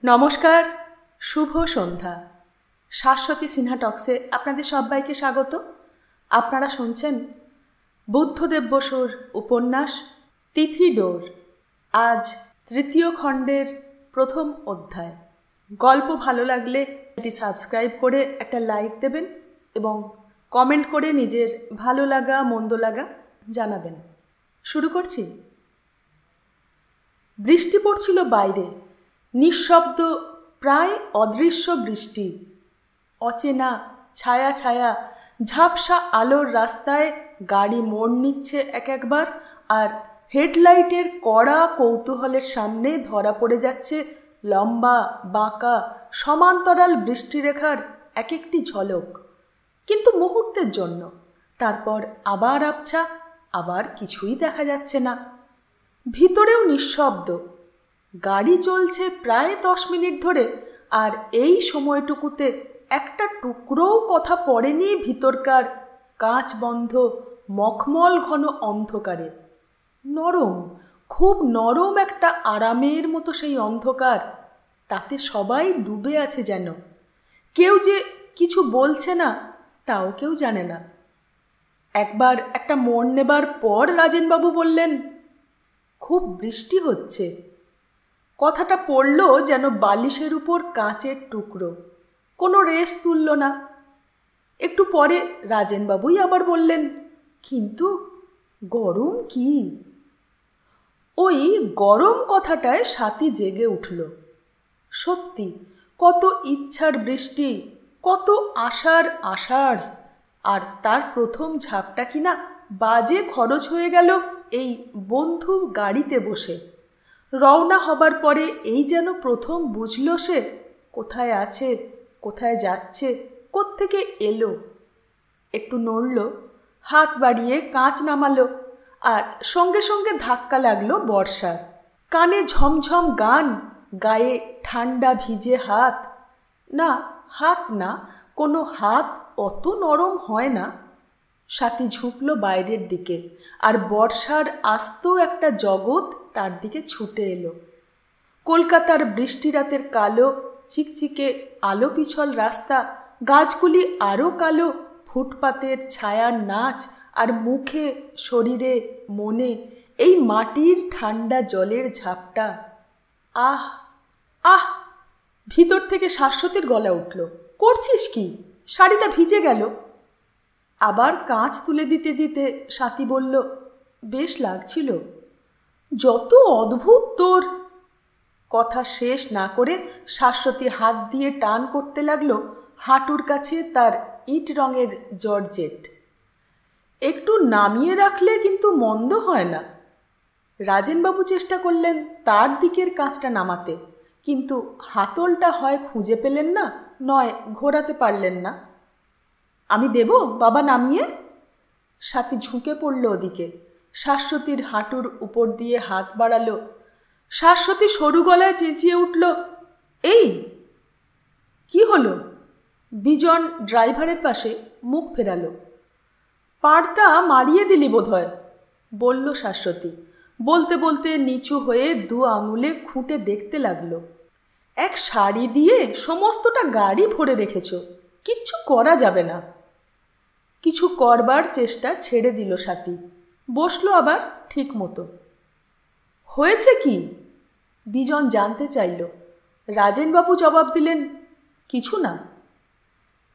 নমস্কার, শুভ সন্ধ্যা। শাশ্বতী সিনহা টক্সে আপনাদের সবাইকে স্বাগত। আপনারা শুনছেন বুদ্ধদেব বসুর উপন্যাস তিথি ডোর। আজ তৃতীয় খণ্ডের প্রথম অধ্যায়। গল্প ভালো লাগলে এটি সাবস্ক্রাইব করে একটা লাইক দেবেন এবং কমেন্ট করে নিজের ভালো লাগা মন্দ লাগা জানাবেন। শুরু করছি। বৃষ্টি পড়ছিল বাইরে, নিঃশব্দ, প্রায় অদৃশ্য বৃষ্টি। অচেনা ছায়া ছায়া ঝাপসা আলোর রাস্তায় গাড়ি মোড় নিচ্ছে এক একবার, আর হেডলাইটের কড়া কৌতূহলের সামনে ধরা পড়ে যাচ্ছে লম্বা বাঁকা সমান্তরাল বৃষ্টিরেখার এক একটি ঝলক, কিন্তু মুহূর্তের জন্য। তারপর আবার আবছা, আবার কিছুই দেখা যাচ্ছে না। ভিতরেও নিঃশব্দ। গাড়ি চলছে প্রায় 10 মিনিট ধরে, আর এই সময়টুকুতে একটা টুকরোও কথা পড়েনি ভিতরকার কাঁচ বন্ধ মখমল ঘন অন্ধকারে। নরম, খুব নরম একটা আরামের মতো সেই অন্ধকার। তাতে সবাই ডুবে আছে যেন। কেউ যে কিছু বলছে না তাও কেউ জানে না। একবার একটা মোড় নেবার পর রাজেনবাবু বললেন, খুব বৃষ্টি হচ্ছে। কথাটা পড়ল যেন বালিশের উপর কাঁচের টুকরো। কোনো রেশ তুলল না। একটু পরে রাজেনবাবুই আবার বললেন, কিন্তু গরম কি? ওই গরম কথাটায় স্বাতী জেগে উঠল। সত্যি, কত ইচ্ছার বৃষ্টি, কত আশার আষাঢ়, আর তার প্রথম ঝাপটা কিনা বাজে খরচ হয়ে গেল এই বন্ধু গাড়িতে বসে। রওনা হবার পরে এই যেন প্রথম বুঝল সে কোথায় আছে, কোথায় যাচ্ছে, কোত্থেকে এলো। একটু নড়ল, হাত বাড়িয়ে কাঁচ নামালো, আর সঙ্গে সঙ্গে ধাক্কা লাগলো বর্ষার। কানে ঝমঝম গান, গায়ে ঠান্ডা ভিজে হাত। না, হাত না, কোনো হাত অত নরম হয় না। স্বাতী ঝুঁকল বাইরের দিকে, আর বর্ষার আস্ত একটা জগৎ তার দিকে ছুটে এলো। কলকাতার বৃষ্টি রাতের কালো চিকচিকে আলো পিছল রাস্তা, গাছগুলি আরও কালো, ফুটপাতের ছায়ার নাচ, আর মুখে শরীরে মনে এই মাটির ঠান্ডা জলের ঝাপটা। আহ আহ! ভিতর থেকে শাশ্বতীর গলা উঠল, করছিস কি? শাড়িটা ভিজে গেল। আবার কাঁচ তুলে দিতে দিতে স্বাতী বলল, বেশ লাগছিল। যত অদ্ভুত তোর! কথা শেষ না করে শাশ্বতী হাত দিয়ে টান করতে লাগলো হাঁটুর কাছে তার ইট রঙের জর্জেট। একটু নামিয়ে রাখলে কিন্তু মন্দ হয় না। রাজেনবাবু চেষ্টা করলেন তার দিকের কাঁচটা নামাতে, কিন্তু হাতলটা হয় খুঁজে পেলেন না, নয় ঘোরাতে পারলেন না। আমি দেব বাবা নামিয়ে? স্বাতী ঝুঁকে পড়ল ওদিকে, শাশ্বতীর হাঁটুর উপর দিয়ে হাত বাড়ালো। শাশ্বতী সরু গলায় চেঁচিয়ে উঠল, এই কি হলো? বিজন ড্রাইভারের পাশে মুখ ফেরালো। পাড়টা মারিয়ে দিলি বোধহয়, বলল শাশ্বতী। বলতে বলতে নিচু হয়ে 2 আঙুলে খুঁটে দেখতে লাগলো। এক শাড়ি দিয়ে সমস্তটা গাড়ি ভরে রেখেছ, কিচ্ছু করা যাবে না। কিছু করবার চেষ্টা ছেড়ে দিল স্বাতী, বসলো আবার ঠিক মতো। হয়েছে কি? বিজন জানতে চাইল। রাজেনবাবু জবাব দিলেন, কিছু না।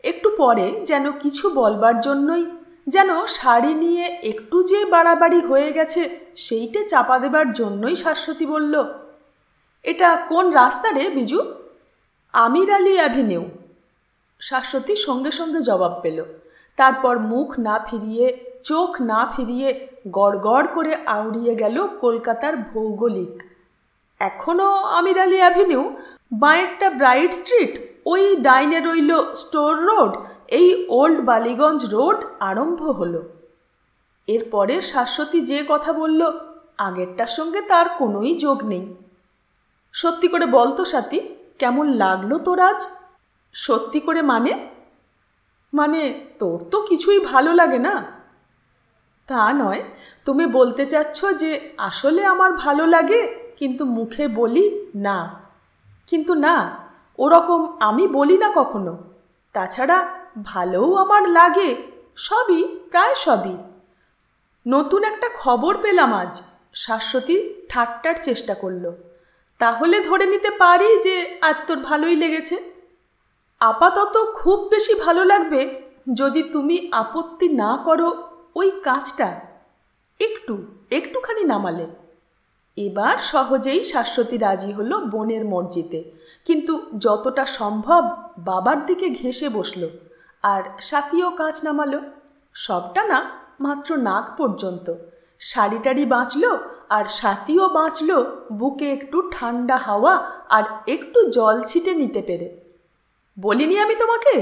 একটু পরে যেন কিছু বলবার জন্যই, যেন শাড়ি নিয়ে একটু যে বাড়াবাড়ি হয়ে গেছে সেইটে চাপা দেবার জন্যই শাশ্বতী বলল, এটা কোন রাস্তা রে বিজু? আমির আলী অ্যাভিনিউ। শাশ্বতী সঙ্গে সঙ্গে জবাব পেল। তারপর মুখ না ফিরিয়ে, চোখ না ফিরিয়ে গড়গড় করে আউড়িয়ে গেল কলকাতার ভৌগোলিক। এখনও আমির আলী অ্যাভিনিউ, বাঁয়েরটা ব্রাইট স্ট্রিট, ওই ডাইনে রইল স্টোর রোড, এই ওল্ড বালিগঞ্জ রোড আরম্ভ হলো। এরপরে শাশ্বতী যে কথা বলল আগেরটার সঙ্গে তার কোনোই যোগ নেই। সত্যি করে বলতো স্বাতী, কেমন লাগলো তোর আজ? সত্যি করে মানে? মানে তোর তো কিছুই ভালো লাগে না। তা নয়, তুমি বলতে চাচ্ছ যে আসলে আমার ভালো লাগে, কিন্তু মুখে বলি না। কিন্তু না, ওরকম আমি বলি না কখনো। তাছাড়া ভালোও আমার লাগে, সবই, প্রায় সবই। নতুন একটা খবর পেলাম আজ। শাশ্বতী ঠাট্টার চেষ্টা করল। তাহলে ধরে নিতে পারি যে আজ তোর ভালোই লেগেছে। আপাতত খুব বেশি ভালো লাগবে যদি তুমি আপত্তি না করো ওই কাজটা একটুখানি নামালে। এবার সহজেই শাশ্বতী রাজি হলো বোনের মর্জিতে, কিন্তু যতটা সম্ভব বাবার দিকে ঘেঁষে বসল। আর সাথীও কাজ নামালো, সবটা না, মাত্র নাক পর্যন্ত। শাড়িটারি বাঁচল, আর সাথীও বাঁচল বুকে একটু ঠান্ডা হাওয়া আর একটু জল ছিটে নিতে পেরে। বলিনি আমি তোমাকে?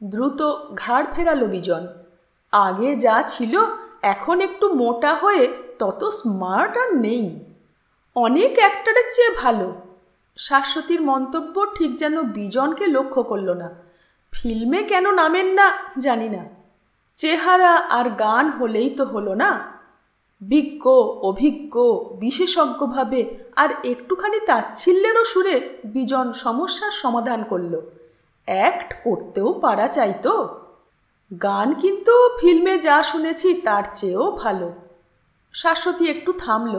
দ্রুত ঘাড় ফেরালো বিজন। আগে যা ছিল এখন একটু মোটা হয়ে তত স্মার্ট আর নেই। অনেক অ্যাক্টরের চেয়ে ভালো। শাশ্বতীর মন্তব্য ঠিক যেন বিজনকে লক্ষ্য করল না। ফিল্মে কেন নামেন না জানি না, চেহারা আর গান হলেই তো হলো না। বিজ্ঞ, অভিজ্ঞ, বিশেষজ্ঞভাবে আর একটুখানি তাচ্ছিল্যেরও সুরে বিজন সমস্যার সমাধান করল। অ্যাক্ট করতেও পারা চাইতো। গান কিন্তু ফিল্মে যা শুনেছি তার চেয়েও ভালো। শাশ্বতী একটু থামল,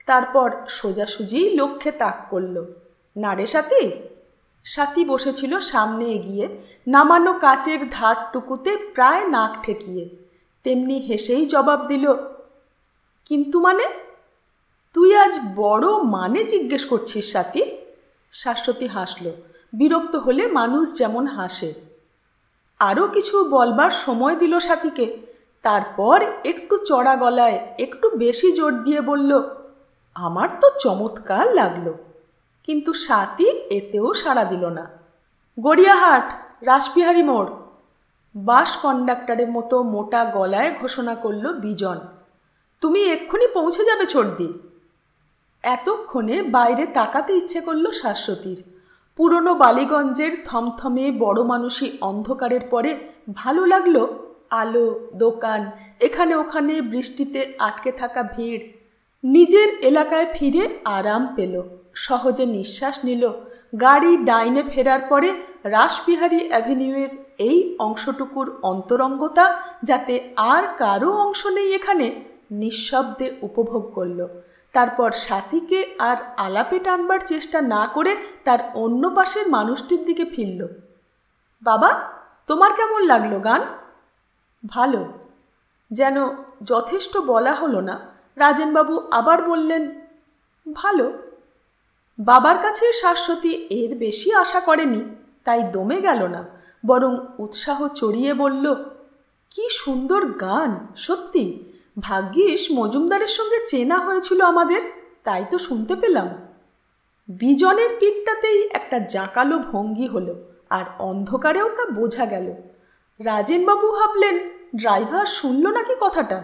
তারপর সোজাসুজি লক্ষ্যে তাক করল। না রে সাথী? সাথী বসেছিল সামনে এগিয়ে, নামানো কাচের ধারটুকুতে প্রায় নাক ঠেকিয়ে। তেমনি হেসেই জবাব দিল, কিন্তু মানে? তুই আজ বড় মানে জিজ্ঞেস করছিস সাথী? শাশ্বতী হাসল, বিরক্ত হলে মানুষ যেমন হাসে। আরও কিছু বলবার সময় দিল সাথীকে, তারপর একটু চড়া গলায় একটু বেশি জোর দিয়ে বলল, আমার তো চমৎকার লাগলো। কিন্তু সাথী এতেও সাড়া দিল না। গড়িয়াহাট, রাসবিহারী মোড়, বাস কন্ডাক্টরের মতো মোটা গলায় ঘোষণা করল বিজন। তুমি এক্ষুনি পৌঁছে যাবে ছোটদি। এতক্ষণে বাইরে তাকাতে ইচ্ছে করল শাশ্বতীর। পুরনো বালিগঞ্জের থমথমে বড় মানুষই অন্ধকারের পরে ভালো লাগলো আলো, দোকান, এখানে ওখানে বৃষ্টিতে আটকে থাকা ভিড়। নিজের এলাকায় ফিরে আরাম পেল, সহজে নিঃশ্বাস নিল। গাড়ি ডাইনে ফেরার পরে রাসবিহারী অ্যাভিনিউয়ের এই অংশটুকুর অন্তরঙ্গতা, যাতে আর কারো অংশ নেই এখানে, নিঃশব্দে উপভোগ করল। তারপর সাথীকে আর আলাপে টানবার চেষ্টা না করে তার অন্য পাশের মানুষটির দিকে ফিরল। বাবা, তোমার কেমন লাগলো গান? ভালো। যেন যথেষ্ট বলা হলো না, রাজেনবাবু আবার বললেন, ভালো। বাবার কাছে শাশ্বতী এর বেশি আশা করেনি, তাই দমে গেল না, বরং উৎসাহ চড়িয়ে বলল, কি সুন্দর গান, সত্যি। ভাগ্যিস মজুমদারের সঙ্গে চেনা হয়েছিল আমাদের, তাই তো শুনতে পেলাম। বিজনের পিঠটাতেই একটা জাঁকালো ভঙ্গি হলো, আর অন্ধকারেও তা বোঝা গেল। রাজেনবাবু ভাবলেন ড্রাইভার শুনল নাকি কথাটা,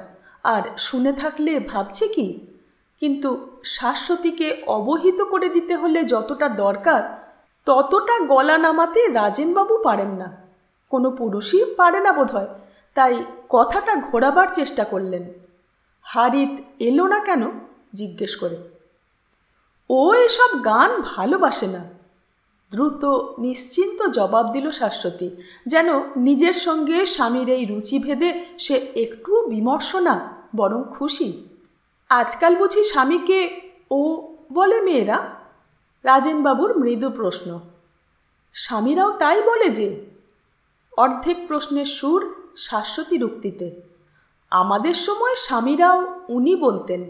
আর শুনে থাকলে ভাবছে কি। কিন্তু শাশ্বতীকে অবহিত করে দিতে হলে যতটা দরকার ততটা গলা নামাতে রাজেনবাবু পারেন না, কোনো পুরুষই পারে না বোধহয়। তাই কথাটা ঘোরাবার চেষ্টা করলেন। হারিত এলো না কেন জিজ্ঞেস করে। ও এসব গান ভালোবাসে না, দ্রুত নিশ্চিন্ত জবাব দিল শাশ্বতী, যেন নিজের সঙ্গে স্বামীর এই রুচিভেদে সে একটুও বিমর্ষ না, বরং খুশি। আজকাল বুঝি স্বামীকে ও বলে মেয়েরা? রাজেনবাবুর মৃদু প্রশ্ন। স্বামীরাও তাই বলে যে? অর্ধেক প্রশ্নের সুর শাশ্বতীর উক্তিতে। আমাদের সময় স্বামীরাও উনি বলতেন।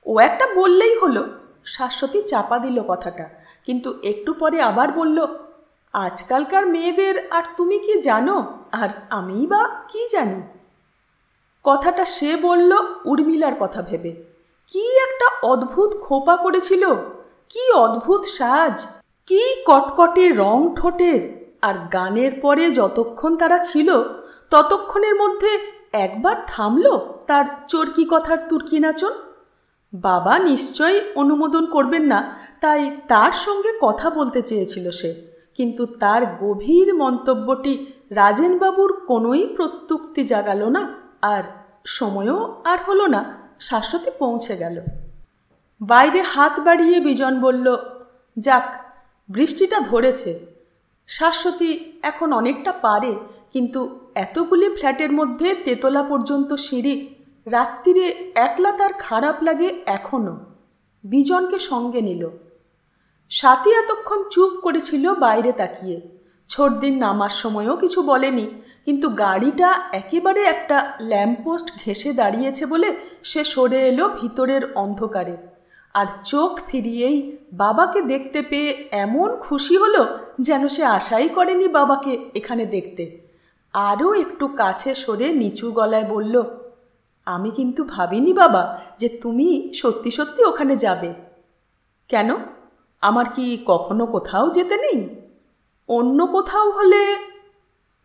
ও একটা বললেই হলো। শাশ্বতী চাপা দিল কথাটা, কিন্তু একটু পরে আবার বলল, আজকালকার মেয়েদের আর তুমি কি জানো, আর আমিই বা কি জানি। কথাটা সে বলল উর্মিলার কথা ভেবে। কি একটা অদ্ভুত খোপা করেছিল, কি অদ্ভুত সাজ, কি কটকটে রং ঠোঁটের। আর গানের পরে যতক্ষণ তারা ছিল ততক্ষণের মধ্যে একবার থামল তার চরকি কথার তুর্কি নাচন। বাবা নিশ্চয়ই অনুমোদন করবেন না, তাই তার সঙ্গে কথা বলতে চেয়েছিল সে, কিন্তু তার গভীর মন্তব্যটি রাজেনবাবুর কোনোই প্রত্যুক্তি জাগালো না, আর সময়ও আর হলো না। শাশ্বতী পৌঁছে গেল। বাইরে হাত বাড়িয়ে বিজন বলল, যাক, বৃষ্টিটা ধরেছে। শাশ্বতী এখন অনেকটা পারে, কিন্তু এতগুলি ফ্ল্যাটের মধ্যে তেতলা পর্যন্ত সিঁড়ি, রাত্রিরে একলা তার খারাপ লাগে এখনও। বিজনকে সঙ্গে নিল। স্বাতী এতক্ষণ চুপ করেছিল বাইরে তাকিয়ে। ছোটদিন নামার সময়ও কিছু বলেনি, কিন্তু গাড়িটা একেবারে একটা ল্যাম্পপোস্ট ঘেঁষে দাঁড়িয়েছে বলে সে সরে এলো ভিতরের অন্ধকারে। আর চোখ ফিরিয়েই বাবাকে দেখতে পেয়ে এমন খুশি হলো যেন সে আশাই করেনি বাবাকে এখানে দেখতে। আরও একটু কাছে সরে নিচু গলায় বলল, আমি কিন্তু ভাবিনি বাবা যে তুমি সত্যি সত্যি ওখানে যাবে। কেন, আমার কি কখনো কোথাও যেতে নেই? অন্য কোথাও হলে।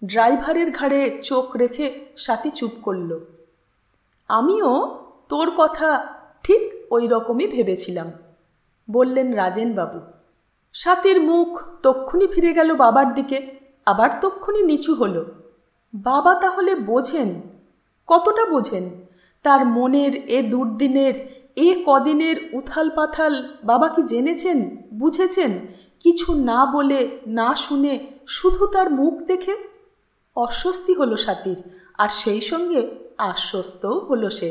ড্রাইভারের ঘাড়ে চোখ রেখে স্বাতী চুপ করল। আমিও তোর কথা ঠিক ওই রকমই ভেবেছিলাম, বললেন রাজেনবাবু। স্বাতীর মুখ তক্ষুনি ফিরে গেল বাবার দিকে, আবার তক্ষুনি নিচু হলো। বাবা তাহলে বোঝেন? কতটা বোঝেন? তার মনের এ দুর্দিনের, এ কদিনের উথাল পাথাল বাবা কি জেনেছেন, বুঝেছেন? কিছু না বলে, না শুনে, শুধু তার মুখ দেখে? অস্বস্তি হলো স্বাতীর, আর সেই সঙ্গে আশ্বস্তও হলো সে।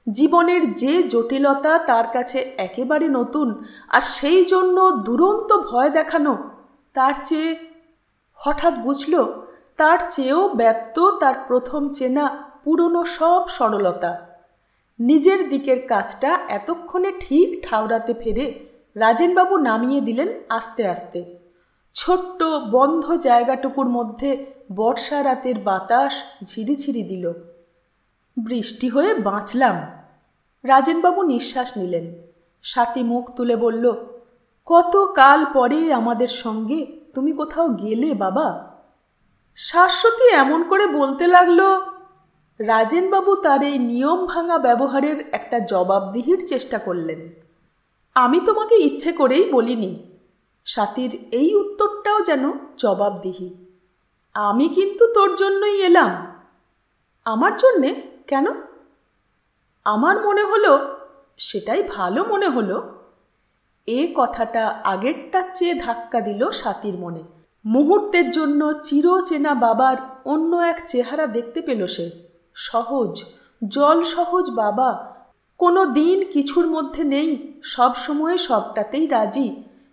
জীবনের যে জটিলতা তার কাছে একেবারে নতুন, আর সেই জন্য দুরন্ত ভয় দেখানো, তার চেয়ে, হঠাৎ বুঝল, তার চেয়েও ব্যাপ্ত তার প্রথম চেনা পুরনো সব সরলতা। নিজের দিকের কাজটা এতক্ষণে ঠিক ঠাউরাতে ফেরে রাজেনবাবু নামিয়ে দিলেন আস্তে আস্তে। ছোট্ট বন্ধ জায়গাটুকুর মধ্যে বর্ষা রাতের বাতাস ঝিরিঝিরি দিল। বৃষ্টি হয়ে বাঁচলাম। রাজেনবাবু নিঃশ্বাস নিলেন। স্বাতী মুখ তুলে বলল, কত কাল পরে আমাদের সঙ্গে তুমি কোথাও গেলে বাবা। শাশ্বতী এমন করে বলতে লাগলো। রাজেনবাবু তার এই নিয়ম ভাঙা ব্যবহারের একটা জবাবদিহির চেষ্টা করলেন। আমি তোমাকে ইচ্ছে করেই বলিনি। স্বাতীর এই উত্তরটাও যেন জবাবদিহি। আমি কিন্তু তোর জন্যই এলাম। আমার জন্যে? কেন? আমার মনে হলো, সেটাই ভালো মনে হলো। এ কথাটা আগেরটার চেয়ে ধাক্কা দিল স্বাতীর মনে। মুহূর্তের জন্য চিরচেনা বাবার অন্য এক চেহারা দেখতে পেল সে। সহজ, জল সহজ বাবা, কোনো দিন কিছুর মধ্যে নেই, সব সময় সবটাতেই রাজি।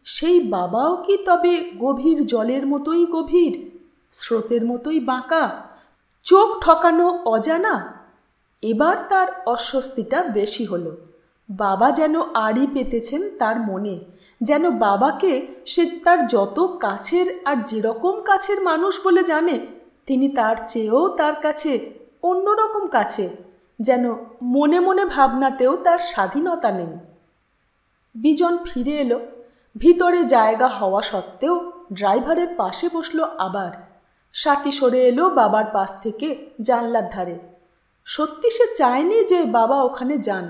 সেই বাবাও কি তবে গভীর জলের মতোই গভীর, স্রোতের মতোই বাঁকা, চোখ ঠকানো অজানা? এবার তার অস্বস্তিটা বেশি হলো। বাবা যেন আড়ি পেতেছেন তার মনে, যেন বাবাকে সে তার যত কাছের আর যেরকম কাছের মানুষ বলে জানে, তিনি তার চেয়েও তার কাছে অন্যরকম কাছে, যেন মনে মনে ভাবনাতেও তার স্বাধীনতা নেই। বিজন ফিরে এলো। ভিতরে জায়গা হওয়া সত্ত্বেও ড্রাইভারের পাশে বসলো আবার। স্বাতী সরে এলো বাবার পাশ থেকে জানলার ধারে। সত্যি সে চায়নি যে বাবা ওখানে যান,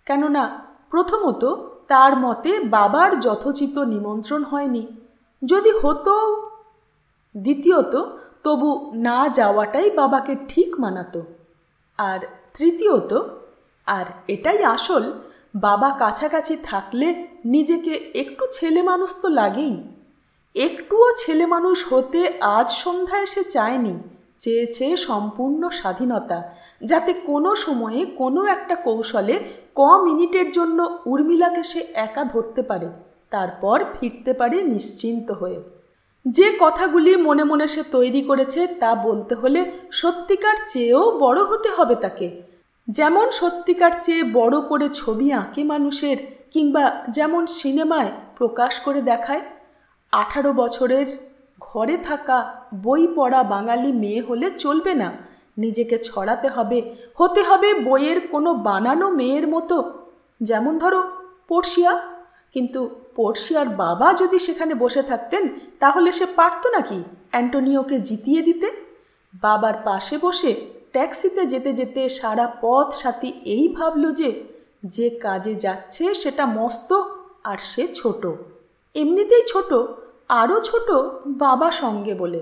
কেননা প্রথমত তার মতে বাবার যথোচিত নিমন্ত্রণ হয়নি, যদি হতো। দ্বিতীয়ত তবু না যাওয়াটাই বাবাকে ঠিক মানাতো। আর তৃতীয়ত, আর এটাই আসল, বাবা কাছাকাছি থাকলে নিজেকে একটু ছেলে মানুষ তো লাগেই। একটুও ছেলে মানুষ হতে আজ সন্ধ্যায় সে চায়নি, চেয়েছে সম্পূর্ণ স্বাধীনতা, যাতে কোনো সময়ে কোনো একটা কৌশলে মিনিটের জন্য উর্মিলাকে সে একা ধরতে পারে, তারপর ফিরতে পারে নিশ্চিন্ত হয়ে। যে কথাগুলি মনে মনে সে তৈরি করেছে তা বলতে হলে সত্যিকার চেয়েও বড় হতে হবে তাকে। যেমন সত্যিকার চেয়ে বড় করে ছবি আঁকে মানুষের, কিংবা যেমন সিনেমায় প্রকাশ করে দেখায়। 18 বছরের ঘরে থাকা বই পড়া বাঙালি মেয়ে হলে চলবে না, নিজেকে ছড়াতে হবে, হতে হবে বইয়ের কোনো বানানো মেয়ের মতো। যেমন ধরো পড়শিয়া। কিন্তু পড়শিয়ার বাবা যদি সেখানে বসে থাকতেন, তাহলে সে পারত নাকি অ্যান্টোনিওকে জিতিয়ে দিতে? বাবার পাশে বসে ট্যাক্সিতে যেতে যেতে সারা পথ স্বাতী এই ভাবল যে কাজে যাচ্ছে সেটা মস্ত, আর সে ছোট, এমনিতেই ছোট, আরও ছোট বাবা সঙ্গে বলে।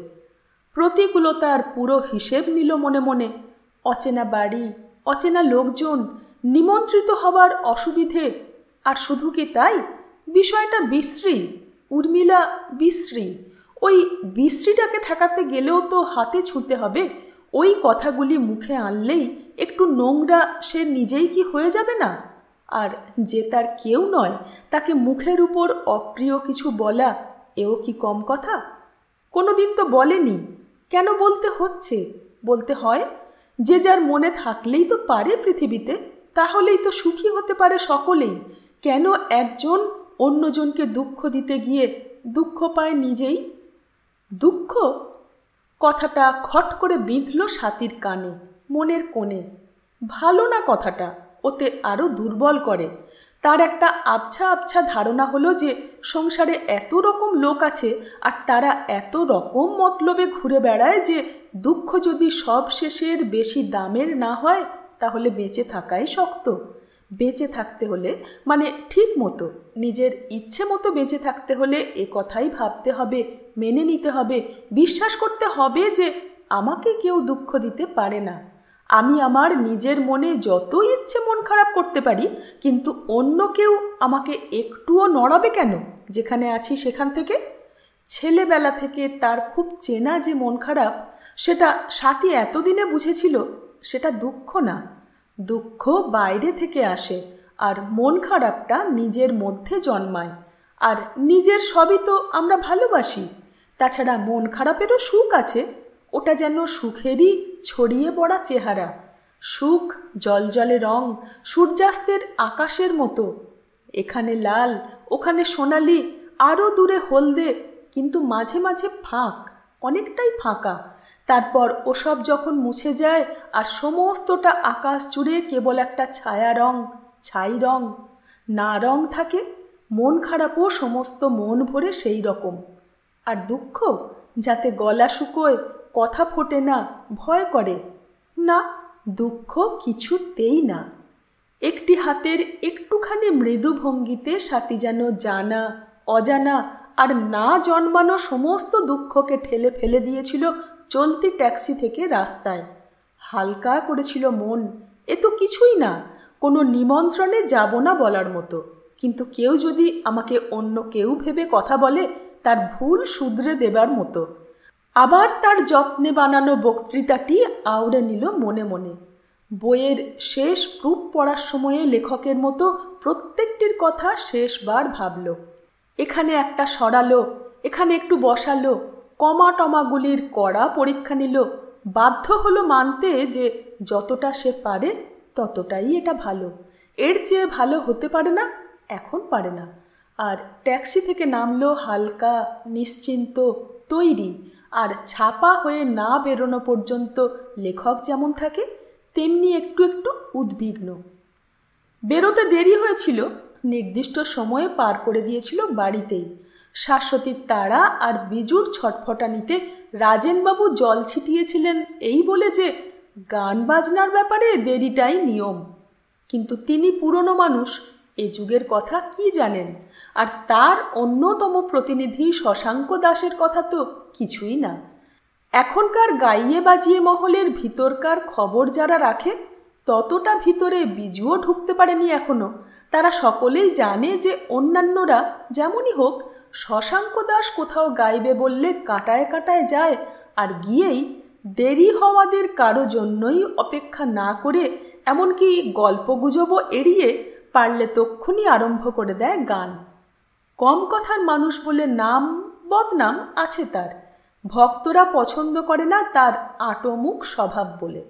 প্রতিকূলতার পুরো হিসেব নিল মনে মনে। অচেনা বাড়ি, অচেনা লোকজন, নিমন্ত্রিত হবার অসুবিধে। আর শুধু কি তাই, বিষয়টা বিশ্রী, উর্মিলা বিশ্রী, ওই বিশ্রীটাকে ঠেকাতে গেলেও তো হাতে ছুঁতে হবে। ওই কথাগুলি মুখে আনলেই একটু নোংরা সে নিজেই কি হয়ে যাবে না? আর যে তার কেউ নয় তাকে মুখের উপর অপ্রিয় কিছু বলা এও কি কম কথা? কোনো দিন তো বলেনি, কেন বলতে হচ্ছে? বলতে হয়। যে যার মনে থাকলেই তো পারে পৃথিবীতে, তাহলেই তো সুখী হতে পারে সকলেই। কেন একজন অন্যজনকে দুঃখ দিতে গিয়ে দুঃখ পায় নিজেই? দুঃখ কথাটা খট করে বিঁধল স্বাতীর কানে, মনের কোণে। ভালো না কথাটা, ওতে আরও দুর্বল করে। তার একটা আবছা আবছা ধারণা হলো যে সংসারে এত রকম লোক আছে আর তারা এত রকম মতলবে ঘুরে বেড়ায় যে দুঃখ যদি সব শেষের বেশি দামের না হয় তাহলে বেঁচে থাকাই শক্ত। বেঁচে থাকতে হলে মানে ঠিক মতো নিজের ইচ্ছে মতো বেঁচে থাকতে হলে এ কথাই ভাবতে হবে, মেনে নিতে হবে, বিশ্বাস করতে হবে যে আমাকে কেউ দুঃখ দিতে পারে না। আমি আমার নিজের মনে যত ইচ্ছে মন খারাপ করতে পারি, কিন্তু অন্য কেউ আমাকে একটুও নড়াবে কেন যেখানে আছি সেখান থেকে? ছেলেবেলা থেকে তার খুব চেনা যে মন খারাপ, সেটা স্বাতী এতদিনে বুঝেছিল সেটা দুঃখ না। দুঃখ বাইরে থেকে আসে আর মন খারাপটা নিজের মধ্যে জন্মায়। আর নিজের সবই তো আমরা ভালোবাসি। তাছাড়া মন খারাপেরও সুখ আছে, ওটা যেন সুখেরই ছড়িয়ে পড়া চেহারা। সুখ জলজলে রং, সূর্যাস্তের আকাশের মতো, এখানে লাল ওখানে সোনালি, আরও দূরে হলদে, কিন্তু মাঝে মাঝে ফাঁক, অনেকটাই ফাঁকা। তারপর ওসব যখন মুছে যায় আর সমস্তটা আকাশ জুড়ে কেবল একটা ছায়া রং, ছাই রং, না রং থাকে, মন খারাপও সমস্ত মন ভরে সেই রকম। আর দুঃখ যাতে গলা শুকোয়, কথা ফোটে না, ভয় করে না, দুঃখ কিছুতেই না। একটি হাতের একটুখানি মৃদু ভঙ্গিতে স্বাতী যেন জানা অজানা আর না জন্মানো সমস্ত দুঃখকে ঠেলে ফেলে দিয়েছিল চলতি ট্যাক্সি থেকে রাস্তায়। হালকা করেছিল মন। এ তো কিছুই না, কোনো নিমন্ত্রণে যাব না বলার মতো। কিন্তু কেউ যদি আমাকে অন্য কেউ ভেবে কথা বলে, তার ভুল শুধরে দেবার মতো। আবার তার যত্নে বানানো বক্তৃতাটি আওড়ে নিল মনে মনে। বইয়ের শেষ প্রুফ পড়ার সময়ে লেখকের মতো প্রত্যেকটির কথা শেষবার ভাবল। এখানে একটা সরালো, এখানে একটু বসালো, কমা টমাগুলির কড়া পরীক্ষা নিল। বাধ্য হলো মানতে যে যতটা সে পারে ততটাই এটা ভালো, এর চেয়ে ভালো হতে পারে না, এখন পারে না। আর ট্যাক্সি থেকে নামলো হালকা, নিশ্চিন্ত, তৈরি। আর ছাপা হয়ে না বেরোনো পর্যন্ত লেখক যেমন থাকে তেমনি একটু একটু উদ্বিগ্ন। বেরোতে দেরি হয়েছিল, নির্দিষ্ট সময়ে পার করে দিয়েছিল বাড়িতেই। শাশ্বতীর তাড়া আর বিজুর ছটফটানিতে রাজেনবাবু জল ছিটিয়েছিলেন এই বলে যে গান বাজনার ব্যাপারে দেরিটাই নিয়ম। কিন্তু তিনি পুরনো মানুষ, এ যুগের কথা কি জানেন? আর তার অন্যতম প্রতিনিধি শশাঙ্ক দাসের কথা তো কিছুই না। এখনকার গাইয়ে বাজিয়ে মহলের ভিতরকার খবর যারা রাখে, ততটা ভিতরে বিজুও ঢুকতে পারেনি এখনো। তারা সকলেই জানে যে অন্যান্যরা যেমনই হোক, শশাঙ্ক দাস কোথাও গাইবে বললে কাটায় কাটায় যায়, আর গিয়েই দেরি হওয়াদের কারো জন্যই অপেক্ষা না করে, এমনকি গল্পগুজবও এড়িয়ে পারলে তক্ষুনি আরম্ভ করে দেয় গান। কম কথার মানুষ বলে নাম বদনাম আছে তার। ভক্তরা পছন্দ করে না তার আঁটোমুখ স্বভাব বলে।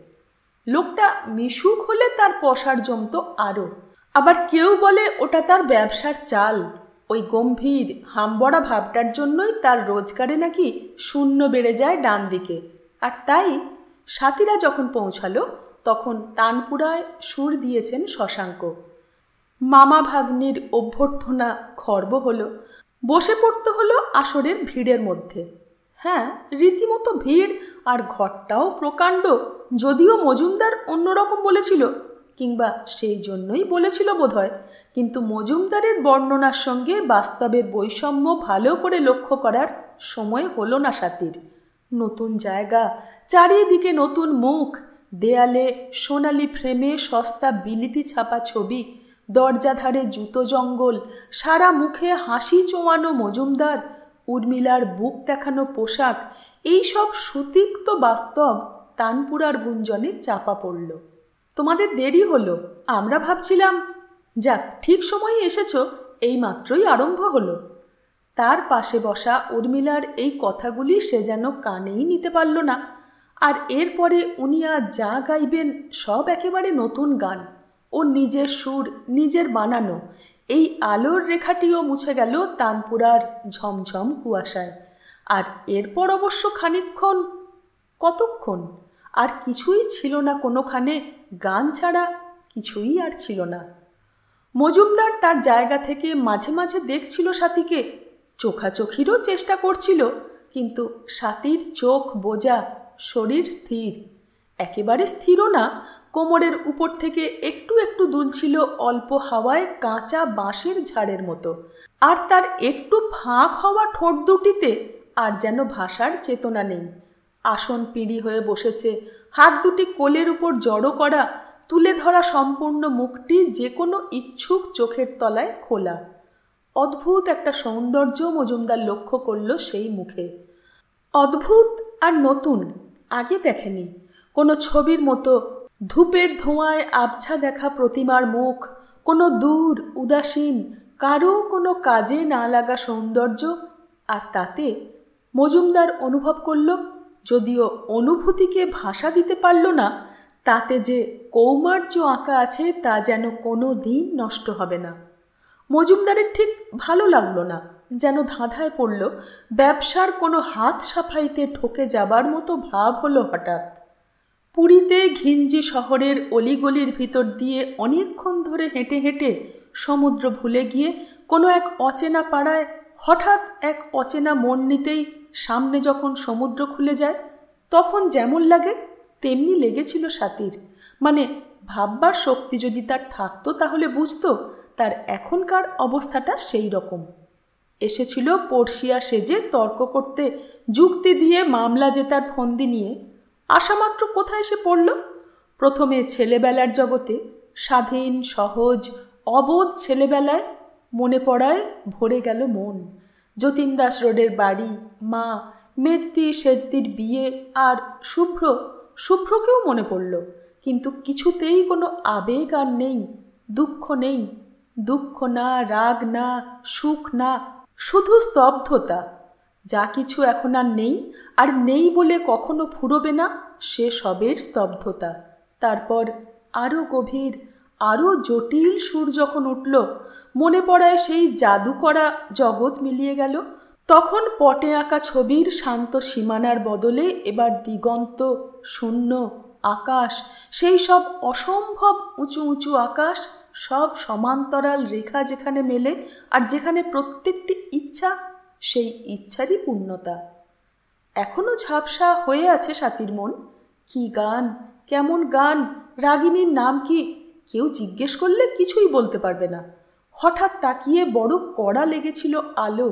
লোকটা মিশুক হলে তার পসার জমতো আরও। আবার কেউ বলে ওটা তার ব্যবসার চাল। ওই গম্ভীর হামবড়া ভাবটার জন্যই তার রোজগারে নাকি শূন্য বেড়ে যায় ডান দিকে। আর তাই সাথীরা যখন পৌঁছালো তখন তানপুরায় সুর দিয়েছেন শশাঙ্ক। মামা ভাগ্নির অভ্যর্থনা খর্ব হলো। বসে পড়তে হলো আসরের ভিড়ের মধ্যে। হ্যাঁ, রীতিমতো ভিড়, আর ঘরটাও প্রকাণ্ড। যদিও মজুমদার অন্যরকম বলেছিল, কিংবা সেই জন্যই বলেছিল বোধহয়, কিন্তু মজুমদারের বর্ণনার সঙ্গে বাস্তবের বৈষম্য ভালো করে লক্ষ্য করার সময় হলো না স্বাতীর। নতুন জায়গা, চারিদিকে নতুন মুখ, দেয়ালে সোনালি ফ্রেমে সস্তা বিলিতি ছাপা ছবি, দরজা ধারে জুতো জঙ্গল, সারা মুখে হাসি চোয়ানো মজুমদার, উর্মিলার বুক দেখানো পোশাক, এইসব সুতিক্ত বাস্তব তানপুরার গুঞ্জনে চাপা পড়ল। তোমাদের দেরি হলো, আমরা ভাবছিলাম। যাক, ঠিক সময়ে এসেছ, এই মাত্রই আরম্ভ হলো। তার পাশে বসা উর্মিলার এই কথাগুলি সে যেন কানেই নিতে পারল না। আর এরপরে উনি আজ যা গাইবেন সব একেবারে নতুন গান, ও নিজের সুর, নিজের বানানো। এই আলোর রেখাটিও মুছে গেল তানপুরার ঝমঝম কুয়াশায়। আর এরপর অবশ্য খানিকক্ষণ, কতক্ষণ, আর কিছুই ছিল না কোনোখানে, গান ছাড়া কিছুই আর ছিল না। মজুমদার তার জায়গা থেকে মাঝে মাঝে দেখছিল সাথীকে, চোখাচোখিরও চেষ্টা করছিল, কিন্তু সাথীর চোখ বোঝা, শরীর স্থির। একেবারে স্থিরও না, কোমরের উপর থেকে একটু একটু দুলছিল অল্প হাওয়ায় কাঁচা বাঁশের ঝাড়ের মতো। আর তার একটু ফাঁক হওয়া ঠোঁট দুটিতে আর যেন ভাষার চেতনা নেই। আসন পিঁড়ি হয়ে বসেছে, হাত দুটি কোলের উপর জড়ো করা, তুলে ধরা সম্পূর্ণ মুখটি যে কোনো ইচ্ছুক চোখের তলায় খোলা। অদ্ভুত একটা সৌন্দর্য মজুমদার লক্ষ্য করল সেই মুখে। অদ্ভুত আর নতুন, আগে দেখেনি। কোনো ছবির মতো ধূপের ধোঁয়ায় আবছা দেখা প্রতিমার মুখ, কোনো দূর উদাসীন, কারো কোনো কাজে না লাগা সৌন্দর্য। আর তাতে মজুমদার অনুভব করল, যদিও অনুভূতিকে ভাষা দিতে পারল না, তাতে যে কৌমার্য আঁকা আছে তা যেন কোনো দিন নষ্ট হবে না। মজুমদারের ঠিক ভালো লাগলো না, যেন ধাঁধায় পড়ল। ব্যবসার কোনো হাত সাফাইতে ঠকে যাবার মতো ভাব হলো হঠাৎ। পুরীতে ঘিঞ্জি শহরের অলিগলির ভিতর দিয়ে অনেকক্ষণ ধরে হেঁটে হেঁটে সমুদ্র ভুলে গিয়ে কোনো এক অচেনা পাড়ায় হঠাৎ এক অচেনা মন নিতেই সামনে যখন সমুদ্র খুলে যায়, তখন যেমন লাগে তেমনি লেগেছিল সাথীর। মানে ভাববার শক্তি যদি তার থাকতো তাহলে বুঝতো তার এখনকার অবস্থাটা সেই রকম। এসেছিল পড়শিয়া সেজে তর্ক করতে, যুক্তি দিয়ে মামলা জেতার ফন্দি নিয়ে। আসামাত্র কোথায় সে পড়ল? প্রথমে ছেলেবেলার জগতে, স্বাধীন সহজ অবোধ ছেলেবেলায়। মনে পড়ায় ভরে গেল মন। যতীন দাস রোডের বাড়ি, মা, মেজদি সেজদির বিয়ে, আর শুভ্রকেও মনে পড়ল। কিন্তু কিছুতেই কোনো আবেগ আর নেই, দুঃখ নেই। দুঃখ না, রাগ না, সুখ না, শুধু স্তব্ধতা। যা কিছু এখন আর নেই, আর নেই বলে কখনো ফুরোবে না, সে সবের স্তব্ধতা। তারপর আরও গভীর, আরও জটিল সুর যখন উঠল, মনে পড়ায় সেই জাদু করা জগৎ মিলিয়ে গেল। তখন পটে আঁকা ছবির শান্ত সীমানার বদলে এবার দিগন্ত, শূন্য, আকাশ, সেই সব অসম্ভব উঁচু উঁচু আকাশ, সব সমান্তরাল রেখা যেখানে মেলে, আর যেখানে প্রত্যেকটি ইচ্ছা সেই ইচ্ছারই পূর্ণতা। এখনো ঝাপসা হয়ে আছে সাথীর মন। কি গান, কেমন গান, রাগিনীর নাম কি, কেউ জিজ্ঞেস করলে কিছুই বলতে পারবে না। হঠাৎ তাকিয়ে বড় কড়া লেগেছিল আলো,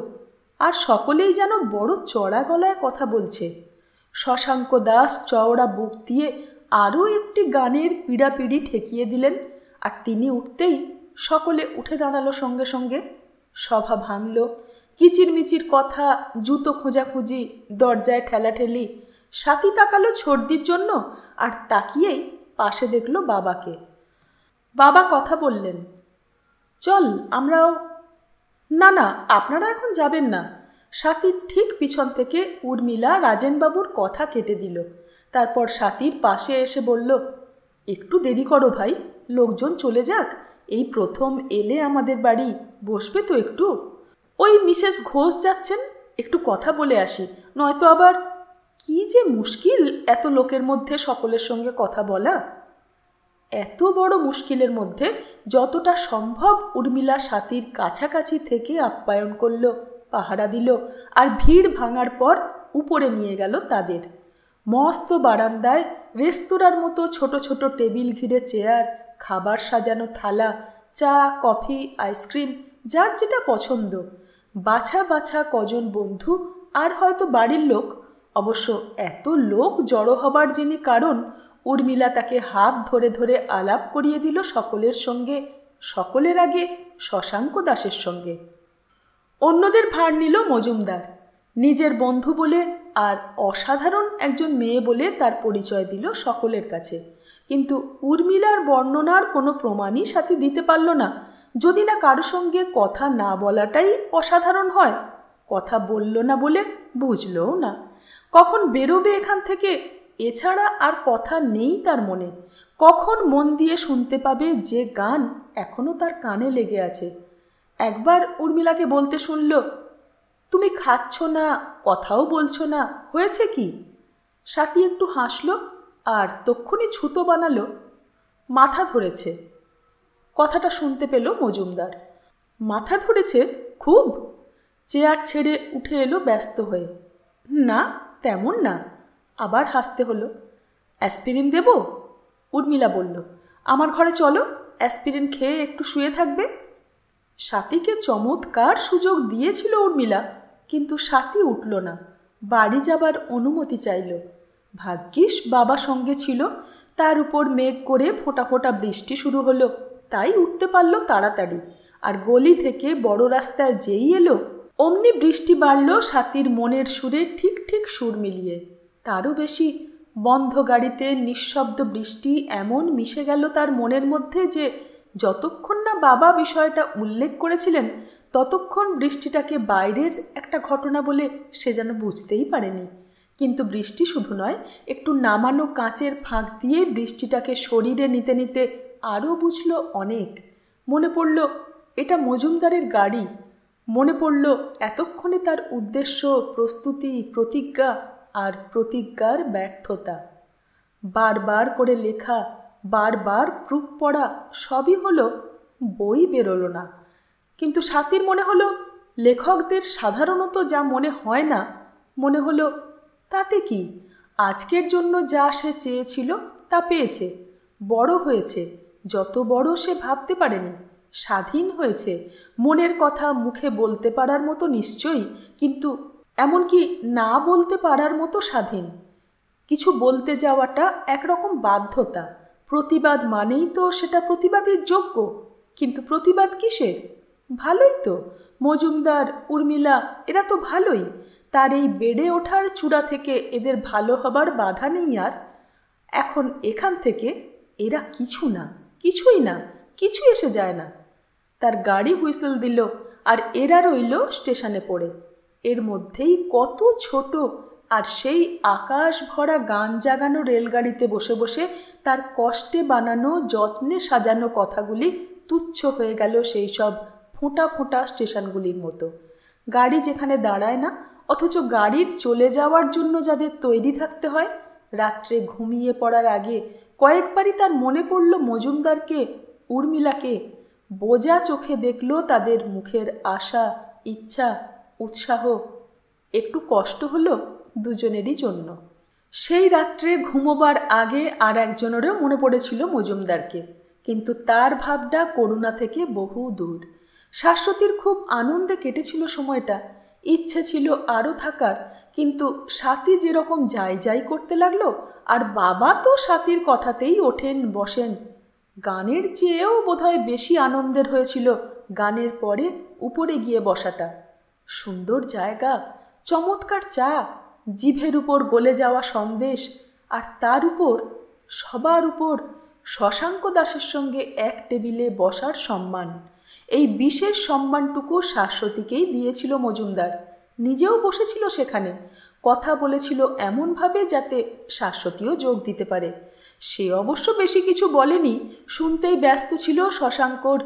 আর সকলেই যেন বড় চড়া গলায় কথা বলছে। শশাঙ্ক দাস চওড়া বুক দিয়ে আরও একটি গানের পিড়াপিড়ি ঠেকিয়ে দিলেন, আর তিনি উঠতেই সকলে উঠে দাঁড়ালো সঙ্গে সঙ্গে। সভা ভাঙল। কিচিরমিচির কথা, জুতো খোঁজাখুঁজি, দরজায় ঠেলাঠেলি। সাথী তাকালো ছর্দির জন্য, আর তাকিয়েই পাশে দেখল বাবাকে। বাবা কথা বললেন, চল আমরাও। না না, আপনারা এখন যাবেন না। সাথীর ঠিক পিছন থেকে উর্মিলা রাজেনবাবুর কথা কেটে দিল। তারপর সাথীর পাশে এসে বলল, একটু দেরি করো ভাই, লোকজন চলে যাক। এই প্রথম এলে আমাদের বাড়ি, বসবে তো একটু? ওই মিসেস ঘোষ যাচ্ছেন, একটু কথা বলে আসি, নয়তো আবার। কি যে মুশকিল এত লোকের মধ্যে সকলের সঙ্গে কথা বলা। এত বড় মুশকিলের মধ্যে যতটা সম্ভব উর্মিলা সাথীর কাছাকাছি থেকে আপ্যায়ন করল, পাহারা দিল, আর ভিড় ভাঙার পর উপরে নিয়ে গেল তাদের। মস্ত বারান্দায় রেস্তোরাঁর মতো ছোট ছোট টেবিল ঘিরে চেয়ার, খাবার সাজানো থালা, চা, কফি, আইসক্রিম, যার যেটা পছন্দ। বাছা বাছা কজন বন্ধু, আর হয়তো বাড়ির লোক। অবশ্য এত লোক জড়ো হবার যিনি কারণ, উর্মিলা তাকে হাত ধরে ধরে আলাপ করিয়ে দিল সকলের সঙ্গে। সকলের আগে শশাঙ্ক দাসের সঙ্গে। অন্যদের ভার নিল মজুমদার। নিজের বন্ধু বলে আর অসাধারণ একজন মেয়ে বলে তার পরিচয় দিল সকলের কাছে। কিন্তু উর্মিলার বর্ণনার কোনো প্রমাণই সাথে দিতে পারল না, যদি না কারো সঙ্গে কথা না বলাটাই অসাধারণ হয়। কথা বলল না বলে বুঝলও না কখন বেরোবে এখান থেকে, এছাড়া আর কথা নেই তার মনে। কখন মন দিয়ে শুনতে পাবে যে গান এখনও তার কানে লেগে আছে। একবার উর্মিলাকে বলতে শুনল, তুমি খাচ্ছ না, কথাও বলছো না, হয়েছে কি? স্বাতী একটু হাসল আর তক্ষুনি ছুতো বানালো, মাথা ধরেছে। কথাটা শুনতে পেল মজুমদার। মাথা ধরেছে খুব? চেয়ার ছেড়ে উঠে এলো ব্যস্ত হয়ে। না, তেমন না। আবার হাসতে হলো। অ্যাসপিরিন দেব? উর্মিলা বলল, আমার ঘরে চলো, অ্যাসপিরিন খেয়ে একটু শুয়ে থাকবে। স্বাতীকে চমৎকার সুযোগ দিয়েছিল উর্মিলা, কিন্তু স্বাতী উঠল না, বাড়ি যাবার অনুমতি চাইল। ভাগ্যিস বাবা সঙ্গে ছিল, তার উপর মেঘ করে ফোঁটা ফোঁটা বৃষ্টি শুরু হলো, তাই উঠতে পারল তাড়াতাড়ি। আর গলি থেকে বড় রাস্তায় যেই এলো অমনি বৃষ্টি বাড়ল স্বাতীর মনের সুরে ঠিক ঠিক সুর মিলিয়ে। তারও বেশি বন্ধ গাড়িতে নিঃশব্দ বৃষ্টি এমন মিশে গেল তার মনের মধ্যে যে যতক্ষণ না বাবা বিষয়টা উল্লেখ করেছিলেন ততক্ষণ বৃষ্টিটাকে বাইরের একটা ঘটনা বলে সে যেন বুঝতেই পারেনি। কিন্তু বৃষ্টি শুধু নয়, একটু নামানো কাঁচের ফাঁক দিয়ে বৃষ্টিটাকে শরীরে নিতে নিতে আরও বুঝল অনেক। মনে পড়ল এটা মজুমদারের গাড়ি। মনে পড়ল এতক্ষণে তার উদ্দেশ্য, প্রস্তুতি, প্রতিজ্ঞা আর প্রতিজ্ঞার ব্যর্থতা। বারবার করে লেখা, বারবার প্রুফ পড়া, সবই হলো, বই বেরোলো না। কিন্তু স্বাতীর মনে হলো লেখকদের সাধারণত যা মনে হয় না, মনে হলো তাতে কি, আজকের জন্য যা সে চেয়েছিল তা পেয়েছে, বড় হয়েছে, যত বড় সে ভাবতে পারেনি, স্বাধীন হয়েছে, মনের কথা মুখে বলতে পারার মতো নিশ্চয়ই, কিন্তু এমনকি না বলতে পারার মতো স্বাধীন। কিছু বলতে যাওয়াটা একরকম বাধ্যতা, প্রতিবাদ মানেই তো সেটা প্রতিবাদের যোগ্য। কিন্তু প্রতিবাদ কিসের? ভালোই তো, মজুমদার, উর্মিলা এরা তো ভালোই, তার এই বেড়ে ওঠার চূড়া থেকে এদের ভালো হবার বাধা নেই। আর এখন এখান থেকে এরা কিছু না, কিছুই না, কিছু এসে যায় না। তার গাড়ি হুইসেল দিল আর এরা রইল স্টেশনে পড়ে। এর মধ্যেই কত ছোট, আর সেই আকাশ ভরা গান জাগানো রেলগাড়িতে বসে বসে তার কষ্টে বানানো, যত্নে সাজানো কথাগুলি তুচ্ছ হয়ে গেল সেই সব ফোঁটা ফোঁটা স্টেশনগুলির মতো। গাড়ি যেখানে দাঁড়ায় না, অথচ গাড়ির চলে যাওয়ার জন্য যাদের তৈরি থাকতে হয়। রাত্রে ঘুমিয়ে পড়ার আগে কয়েকবারই তার মনে পড়ল মজুমদারকে, উর্মিলাকে, বোঝা চোখে দেখল তাদের মুখের আশা, ইচ্ছা, উৎসাহ। একটু কষ্ট হলো দুজনেরই জন্য। সেই রাত্রে ঘুমোবার আগে আর একজনেরও মনে পড়েছিল মজুমদারকে, কিন্তু তার ভাবটা করুণা থেকে বহু দূর। শাশ্বতীর খুব আনন্দে কেটেছিল সময়টা, ইচ্ছে ছিল আরও থাকার, কিন্তু স্বাতী যেরকম যাই যাই করতে লাগলো, আর বাবা তো স্বাতীর কথাতেই ওঠেন বসেন। গানের চেয়েও বোধহয় বেশি আনন্দের হয়েছিল গানের পরে উপরে গিয়ে বসাটা। সুন্দর জায়গা, চমৎকার চা, জিভের উপর গলে যাওয়া সন্দেশ, আর তার উপর, সবার উপর শশাঙ্ক দাসের সঙ্গে এক টেবিলে বসার সম্মান। এই বিশেষ সম্মানটুকু শাশ্বতীকেই দিয়েছিল মজুমদার। নিজেও বসেছিল সেখানে, কথা বলেছিল এমনভাবে যাতে শাশ্বতীও যোগ দিতে পারে। সে অবশ্য বেশি কিছু বলেনি, শুনতেই ব্যস্ত ছিল শশাঙ্কর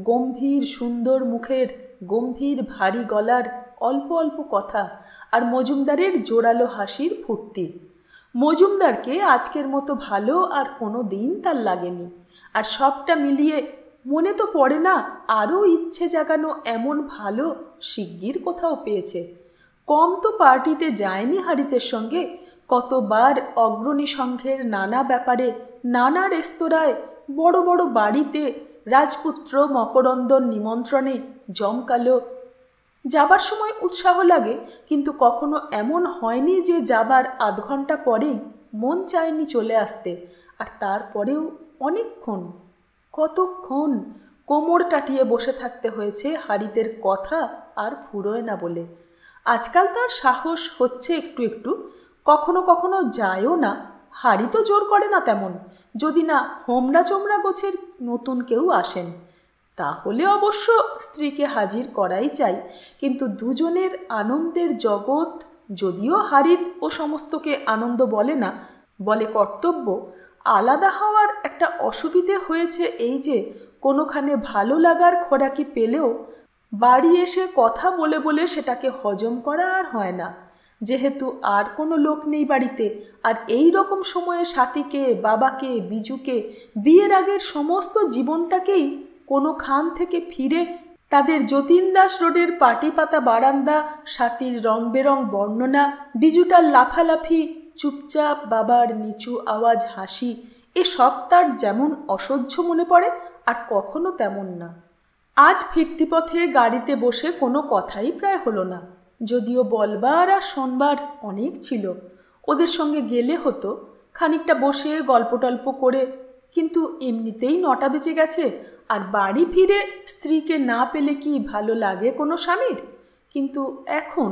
গম্ভীর সুন্দর মুখের, গম্ভীর ভারী গলার অল্প অল্প কথা, আর মজুমদারের জোরালো হাসির ফুর্তি। মজুমদারকে আজকের মতো ভালো আর কোনো দিন তার লাগেনি। আর সবটা মিলিয়ে মনে তো পড়ে না আরও ইচ্ছে জাগানো এমন ভালো শিগগির কোথাও পেয়েছে। কম তো পার্টিতে যায়নি হারিতের সঙ্গে, কতবার অগ্রণী সংঘের নানা ব্যাপারে, নানা রেস্তোরাঁয়, বড় বড় বাড়িতে, রাজপুত্র মকরন্দন নিমন্ত্রণে জমকালো। যাবার সময় উৎসাহ লাগে, কিন্তু কখনো এমন হয়নি যে যাবার আধ ঘন্টা পরেই মন চায়নি চলে আসতে। আর তারপরেও অনেকক্ষণ, কতক্ষণ কোমর টাটিয়ে বসে থাকতে হয়েছে হারিতের কথা আর ফুরোয় না বলে। আজকাল তার সাহস হচ্ছে একটু একটু, কখনো কখনো যায়ও না। হারি তো জোর করে না তেমন, যদি না হোমরা চোমরা গোছের নতুন কেউ আসেন, তাহলে অবশ্য স্ত্রীকে হাজির করাই চাই। কিন্তু দুজনের আনন্দের জগৎ, যদিও হারিত ও সমস্তকে আনন্দ বলে না, বলে কর্তব্য, আলাদা হওয়ার একটা অসুবিধে হয়েছে এই যে কোনোখানে ভালো লাগার খোরাকি পেলেও বাড়ি এসে কথা বলে বলে সেটাকে হজম করা আর হয় না। যেহেতু আর কোনো লোক নেই বাড়িতে, আর এই রকম সময়ে সাথীকে, বাবাকে, বিজুকে, বিয়ের আগের সমস্ত জীবনটাকেই কোনো খান থেকে ফিরে তাদের যতীন দাস রোডের পাটি পাতা বারান্দা, সাথীর রং বেরং বর্ণনা, বিজুটার লাফালাফি, চুপচাপ বাবার নিচু আওয়াজ, হাসি, এসব তার যেমন অসহ্য মনে পড়ে, আর কখনো তেমন না। আজ ফিরতি পথে গাড়িতে বসে কোনো কথাই প্রায় হলো না, যদিও বলবার আর শোনবার অনেক ছিল। ওদের সঙ্গে গেলে হতো, খানিকটা বসে গল্প টল্প করে, কিন্তু এমনিতেই 9টা বেজে গেছে, আর বাড়ি ফিরে স্ত্রীকে না পেলে কি ভালো লাগে কোনো স্বামীর? কিন্তু এখন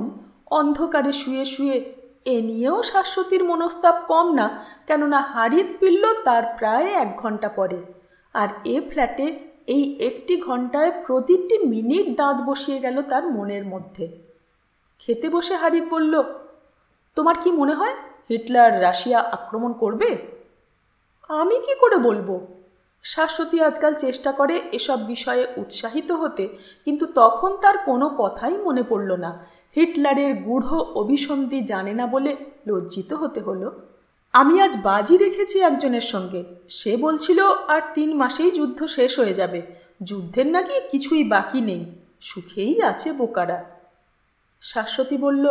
অন্ধকারে শুয়ে শুয়ে এ নিয়েও শাশ্বতীর মনস্তাপ কম না, কেননা হারিত ফিরল তার প্রায় 1 ঘন্টা পরে। আর এ ফ্ল্যাটে এই 1টি ঘন্টায় প্রতিটি মিনিট দাঁত বসিয়ে গেল তার মনের মধ্যে। খেতে বসে হারিত বলল, তোমার কি মনে হয় হিটলার রাশিয়া আক্রমণ করবে? আমি কি করে বলবো? শাশ্বতী আজকাল চেষ্টা করে এসব বিষয়ে উৎসাহিত হতে, কিন্তু তখন তার কোনো কথাই মনে পড়ল না। হিটলারের গূঢ় অভিসন্ধি জানে না বলে লজ্জিত হতে হলো। আমি আজ বাজি রেখেছি একজনের সঙ্গে, সে বলছিল আর 3 মাসেই যুদ্ধ শেষ হয়ে যাবে, যুদ্ধের নাকি কিছুই বাকি নেই, সুখেই আছে বোকারা। শাশ্বতী বলল,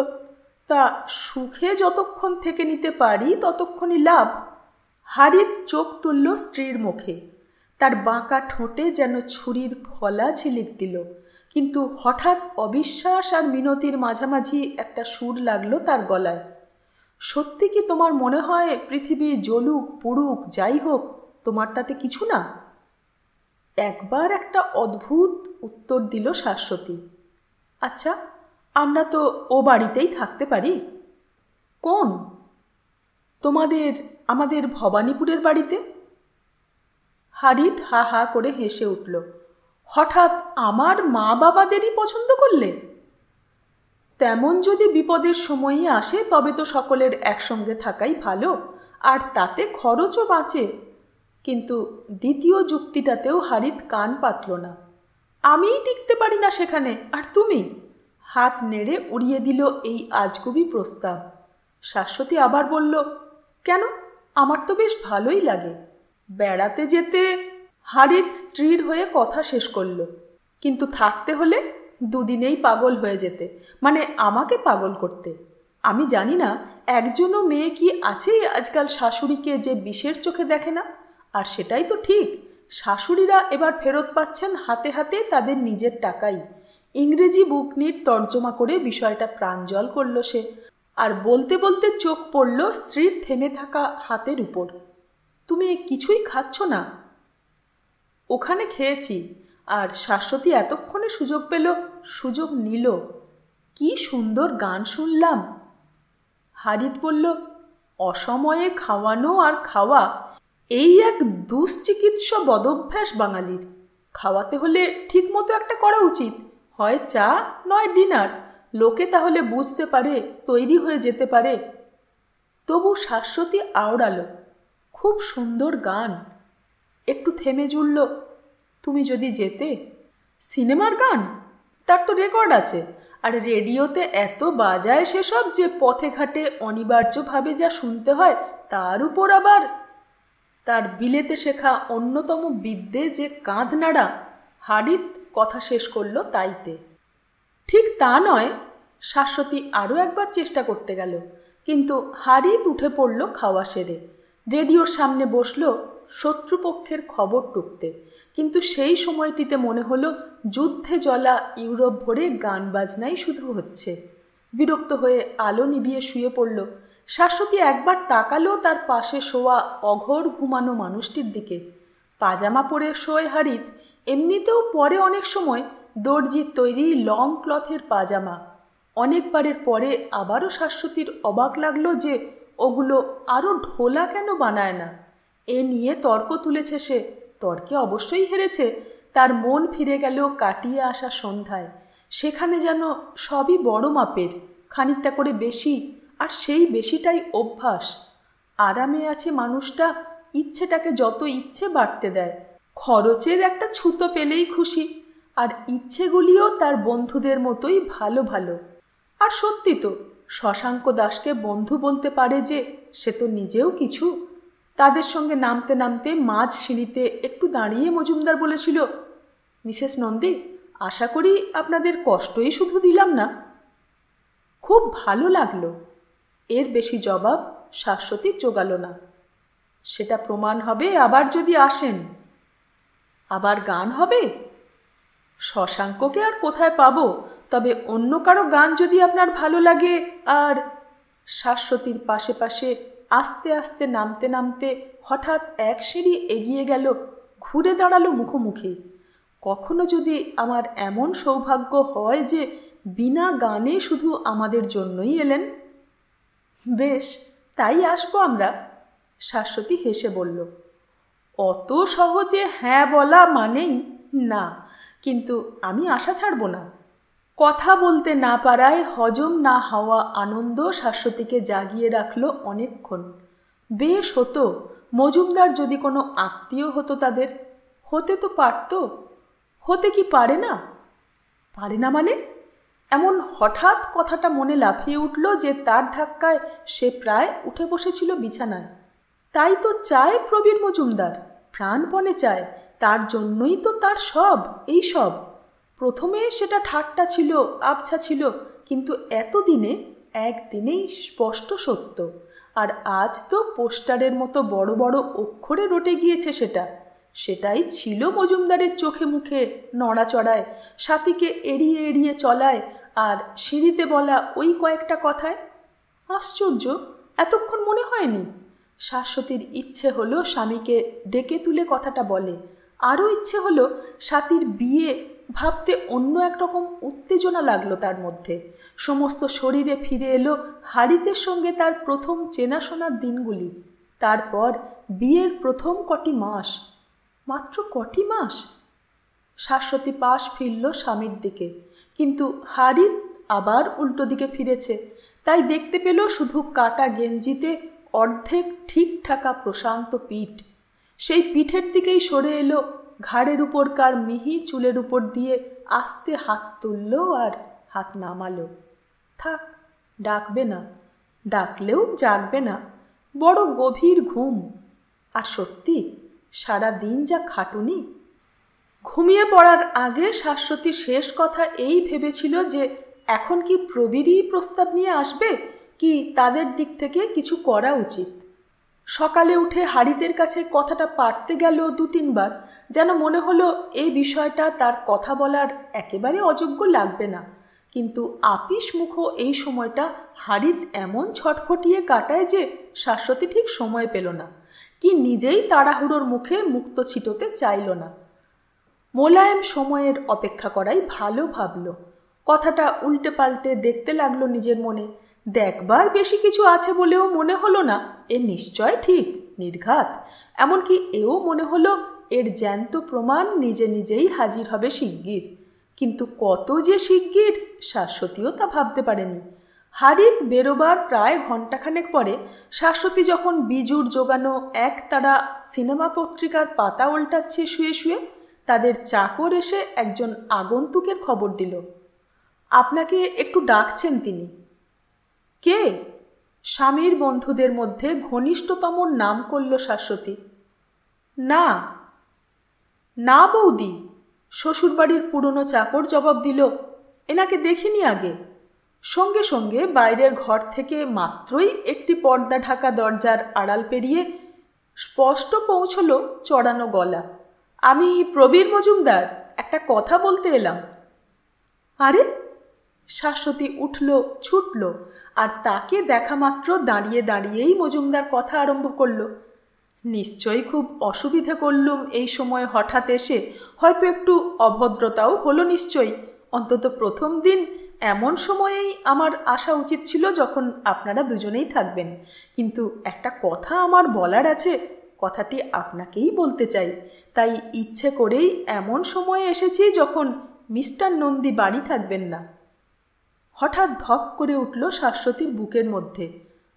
তা সুখে যতক্ষণ থেকে নিতে পারি ততক্ষণই লাভ। হারিত চোখ তুলল স্ত্রীর মুখে, তার বাঁকা ঠোঁটে যেন ছুরির ফলা ঝিলিক দিল। কিন্তু হঠাৎ অবিশ্বাস আর মিনতির মাঝামাঝি একটা সুর লাগলো তার গলায়। সত্যি কি তোমার মনে হয় পৃথিবী জ্বলুক পুড়ুক যাই হোক, তোমার তাতে কিছু না? একবার একটা অদ্ভুত উত্তর দিল শাশ্বতী, আচ্ছা আমরা তো ও বাড়িতেই থাকতে পারি। কোন? আমাদের ভবানীপুরের বাড়িতে। হারিত হা হা করে হেসে উঠল। হঠাৎ আমার মা বাবাদেরই পছন্দ করলে? তেমন যদি বিপদের সময়ই আসে তবে তো সকলের একসঙ্গে থাকাই ভালো, আর তাতে খরচও বাঁচে। কিন্তু দ্বিতীয় যুক্তিটাতেও হারিত কান পাতল না। আমিই টিকতে পারি না সেখানে, আর তুমি? হাত নেড়ে উড়িয়ে দিল এই আজগুবি প্রস্তাব। শাশ্বতী আবার বলল, কেন, আমার তো বেশ ভালোই লাগে বেড়াতে যেতে। হারিত স্ত্রীর হয়ে কথা শেষ করল, কিন্তু থাকতে হলে 2 দিনেই পাগল হয়ে যেতে, মানে আমাকে পাগল করতে। আমি জানি না একজনও মেয়ে কি আছে আজকাল শাশুড়িকে যে বিষের চোখে দেখে না, আর সেটাই তো ঠিক। শাশুড়িরা এবার ফেরত পাচ্ছেন হাতে হাতে তাদের নিজের টাকাই। ইংরেজি বুকনির তর্জমা করে বিষয়টা প্রাঞ্জল করল সে, আর বলতে বলতে চোখ পড়ল স্ত্রীর থেমে থাকা হাতের উপর। তুমি কিছুই খাচ্ছ না? ওখানে খেয়েছি, আর শাশ্বতী এতক্ষণে সুযোগ পেল, সুযোগ নিল। কি সুন্দর গান শুনলাম। হারিত বলল, অসময়ে খাওয়ানো আর খাওয়া এই এক দুশ্চিকিৎসা বদভ্যাস বাঙালির। খাওয়াতে হলে ঠিক মতো একটা করা উচিত, হয় চা নয় ডিনার, লোকে তাহলে বুঝতে পারে, তৈরি হয়ে যেতে পারে। তবু শাশ্বতী আওড়ালো, খুব সুন্দর গান। একটু থেমে জুড়ল, তুমি যদি যেতে। সিনেমার গান? তার তো রেকর্ড আছে, আর রেডিওতে এত বাজায় সেসব যে পথে ঘাটে অনিবার্যভাবে যা শুনতে হয়, তার উপর আবার তার বিলেতে শেখা অন্যতম বিদ্যে যে কাঁধ নাড়া। হারিত কথা শেষ করল তাইতে। ঠিক তা নয়, শাশ্বতী আরও একবার চেষ্টা করতে গেল, কিন্তু হারিত উঠে পড়ল খাওয়া সেরে, রেডিওর সামনে বসল শত্রুপক্ষের খবর টুকতে। কিন্তু সেই সময়টিতে মনে হলো যুদ্ধে জ্বলা ইউরোপ ভরে গান বাজনাই শুধু হচ্ছে। বিরক্ত হয়ে আলো নিভিয়ে শুয়ে পড়ল। শাশ্বতী একবার তাকালো তার পাশে শোয়া অঘোর ঘুমানো মানুষটির দিকে। পাজামা পরে শোয় হারিত, এমনিতেও পরে অনেক সময় দর্জির তৈরি লং ক্লথের পাজামা। অনেকবারের পরে আবারও শাশ্বতীর অবাক লাগলো যে ওগুলো আরও ঢোলা কেন বানায় না। এ নিয়ে তর্ক তুলেছে সে, তর্কে অবশ্যই হেরেছে। তার মন ফিরে গেল কাটিয়ে আসা সন্ধ্যায়। সেখানে যেন সবই বড় মাপের, খানিকটা করে বেশি, আর সেই বেশিটাই অভ্যাস। আরামে আছে মানুষটা, ইচ্ছেটাকে যত ইচ্ছে বাড়তে দেয়। খরচের একটা ছুতো পেলেই খুশি, আর ইচ্ছেগুলিও তার বন্ধুদের মতোই ভালো ভালো। আর সত্যি তো, শশাঙ্ক দাসকে বন্ধু বলতে পারে যে সে তো নিজেও কিছু। তাদের সঙ্গে নামতে নামতে মাঝ সিঁড়িতে একটু দাঁড়িয়ে মজুমদার বলেছিল, মিসেস নন্দী, আশা করি আপনাদের কষ্টই শুধু দিলাম না। খুব ভালো লাগলো। এর বেশি জবাব শাশ্বতী জোগালো না। সেটা প্রমাণ হবে আবার যদি আসেন। আবার গান হবে? শশাঙ্ককে আর কোথায় পাবো, তবে অন্য কারো গান যদি আপনার ভালো লাগে। আর শাশ্বতীর পাশে পাশে আস্তে আস্তে নামতে নামতে হঠাৎ এক সিঁড়ি এগিয়ে গেল, ঘুরে দাঁড়ালো মুখোমুখি। কখনো যদি আমার এমন সৌভাগ্য হয় যে বিনা গানে শুধু আমাদের জন্যই এলেন। বেশ, তাই আসবো আমরা, শাশ্বতী হেসে বলল। অত সহজে হ্যাঁ বলা মানেই না, কিন্তু আমি আশা ছাড়ব না। কথা বলতে না পারায় হজম না হওয়া আনন্দ শাশ্বতীকে জাগিয়ে রাখল অনেকক্ষণ। বেশ হতো মজুমদার যদি কোনো আত্মীয় হতো তাদের। হতে তো পারত। হতে কি পারে না? পারে না মানে? এমন হঠাৎ কথাটা মনে লাফিয়ে উঠল যে তার ধাক্কায় সে প্রায় উঠে বসেছিল বিছানায়। তাই তো চায় প্রবীর মজুমদার, প্রাণপণে চায়। তার জন্যই তো তার সব, এই সব। প্রথমে সেটা ঠাট্টা ছিল, আবছা ছিল, কিন্তু এতদিনে একদিনেই স্পষ্ট সত্য। আর আজ তো পোস্টারের মতো বড় বড় অক্ষরে রটে গিয়েছে সেটা। সেটাই ছিল মজুমদারের চোখে মুখে, নড়াচড়ায়, সাথীকে এড়িয়ে এড়িয়ে চলায়, আর সিঁড়িতে বলা ওই কয়েকটা কথায়। আশ্চর্য, এতক্ষণ মনে হয়নি। শাশ্বতীর ইচ্ছে হলো স্বামীকে ডেকে তুলে কথাটা বলে। আরও ইচ্ছে হলো স্বাতীর বিয়ে। ভাবতে অন্য একরকম উত্তেজনা লাগলো তার মধ্যে। সমস্ত শরীরে ফিরে এলো হারিতের সঙ্গে তার প্রথম চেনাশোনার দিনগুলি। তারপর বিয়ের প্রথম কটি মাস। মাত্র কটি মাস। শাশ্বতী পাশ ফিরল স্বামীর দিকে, কিন্তু হারিত আবার উল্টো দিকে ফিরেছে। তাই দেখতে পেল শুধু কাটা গেঞ্জিতে অর্ধেক ঠিক ঠাকা প্রশান্ত পিঠ। সেই পিঠের দিকেই সরে এলো ঘাড়ের উপরকার মিহি চুলের উপর দিয়ে আস্তে হাত তুলল আর হাত নামালো। থাক, ডাকবে না, ডাকলেও জাগবে না। বড় গভীর ঘুম। আর সত্যি সারা দিন যা খাটুনি। ঘুমিয়ে পড়ার আগে শাশ্বতী শেষ কথা এই ভেবেছিল যে এখন কি প্রবীরই প্রস্তাব নিয়ে আসবে, কি তাদের দিক থেকে কিছু করা উচিত। সকালে উঠে হারিতের কাছে কথাটা পাড়তে গেল 2-3 বার। যেন মনে হলো এই বিষয়টা তার কথা বলার একেবারে অযোগ্য লাগবে না। কিন্তু আপিস মুখ এই সময়টা হারিত এমন ছটফটিয়ে কাটায় যে শাশ্বতী ঠিক সময় পেল না, কি নিজেই তাড়াহুড়োর মুখে মুক্ত ছিটোতে চাইল না। মোলায়েম সময়ের অপেক্ষা করাই ভালো ভাবল। কথাটা উল্টে পাল্টে দেখতে লাগলো নিজের মনে। দেখবার বেশি কিছু আছে বলেও মনে হলো না এ নিশ্চয় ঠিক, নির্ঘাত। এমনকি এও মনে হলো এর জ্যান্ত প্রমাণ নিজে নিজেই হাজির হবে শিগগির। কিন্তু কত যে শিগগির শাশ্বতীও তা ভাবতে পারেনি। হারিত বেরোবার প্রায় ঘণ্টাখানেক পরে শাশ্বতী যখন বিজুর জোগানো একতারা সিনেমা পত্রিকার পাতা উল্টাচ্ছে শুয়ে শুয়ে, তাদের চাকর এসে একজন আগন্তুকের খবর দিল, আপনাকে একটু ডাকছেন তিনি। কে? স্বামীর বন্ধুদের মধ্যে ঘনিষ্ঠতম নাম করল শাশ্বতী। না না বৌদি, শ্বশুরবাড়ির পুরনো চাকর জবাব দিল, এনাকে দেখিনি আগে। সঙ্গে সঙ্গে বাইরের ঘর থেকে মাত্রই একটি পর্দা ঢাকা দরজার আড়াল পেরিয়ে স্পষ্ট পৌঁছল চড়ানো গলা, আমি প্রবীর মজুমদার, একটা কথা বলতে এলাম। আরে, শাশ্বতী উঠল, ছুটল, আর তাকে দেখা মাত্র দাঁড়িয়ে দাঁড়িয়েই মজুমদার কথা আরম্ভ করল। নিশ্চয়ই খুব অসুবিধে করলুম এই সময় হঠাৎ এসে, হয়তো একটু অভদ্রতাও হলো নিশ্চয়ই। অন্তত প্রথম দিন এমন সময়েই আমার আসা উচিত ছিল যখন আপনারা দুজনেই থাকবেন। কিন্তু একটা কথা আমার বলার আছে, কথাটি আপনাকেই বলতে চাই। তাই ইচ্ছে করেই এমন সময়ে এসেছি যখন মিস্টার নন্দী বাড়ি থাকবেন না। হঠাৎ ধক করে উঠল শাশ্বতীর বুকের মধ্যে,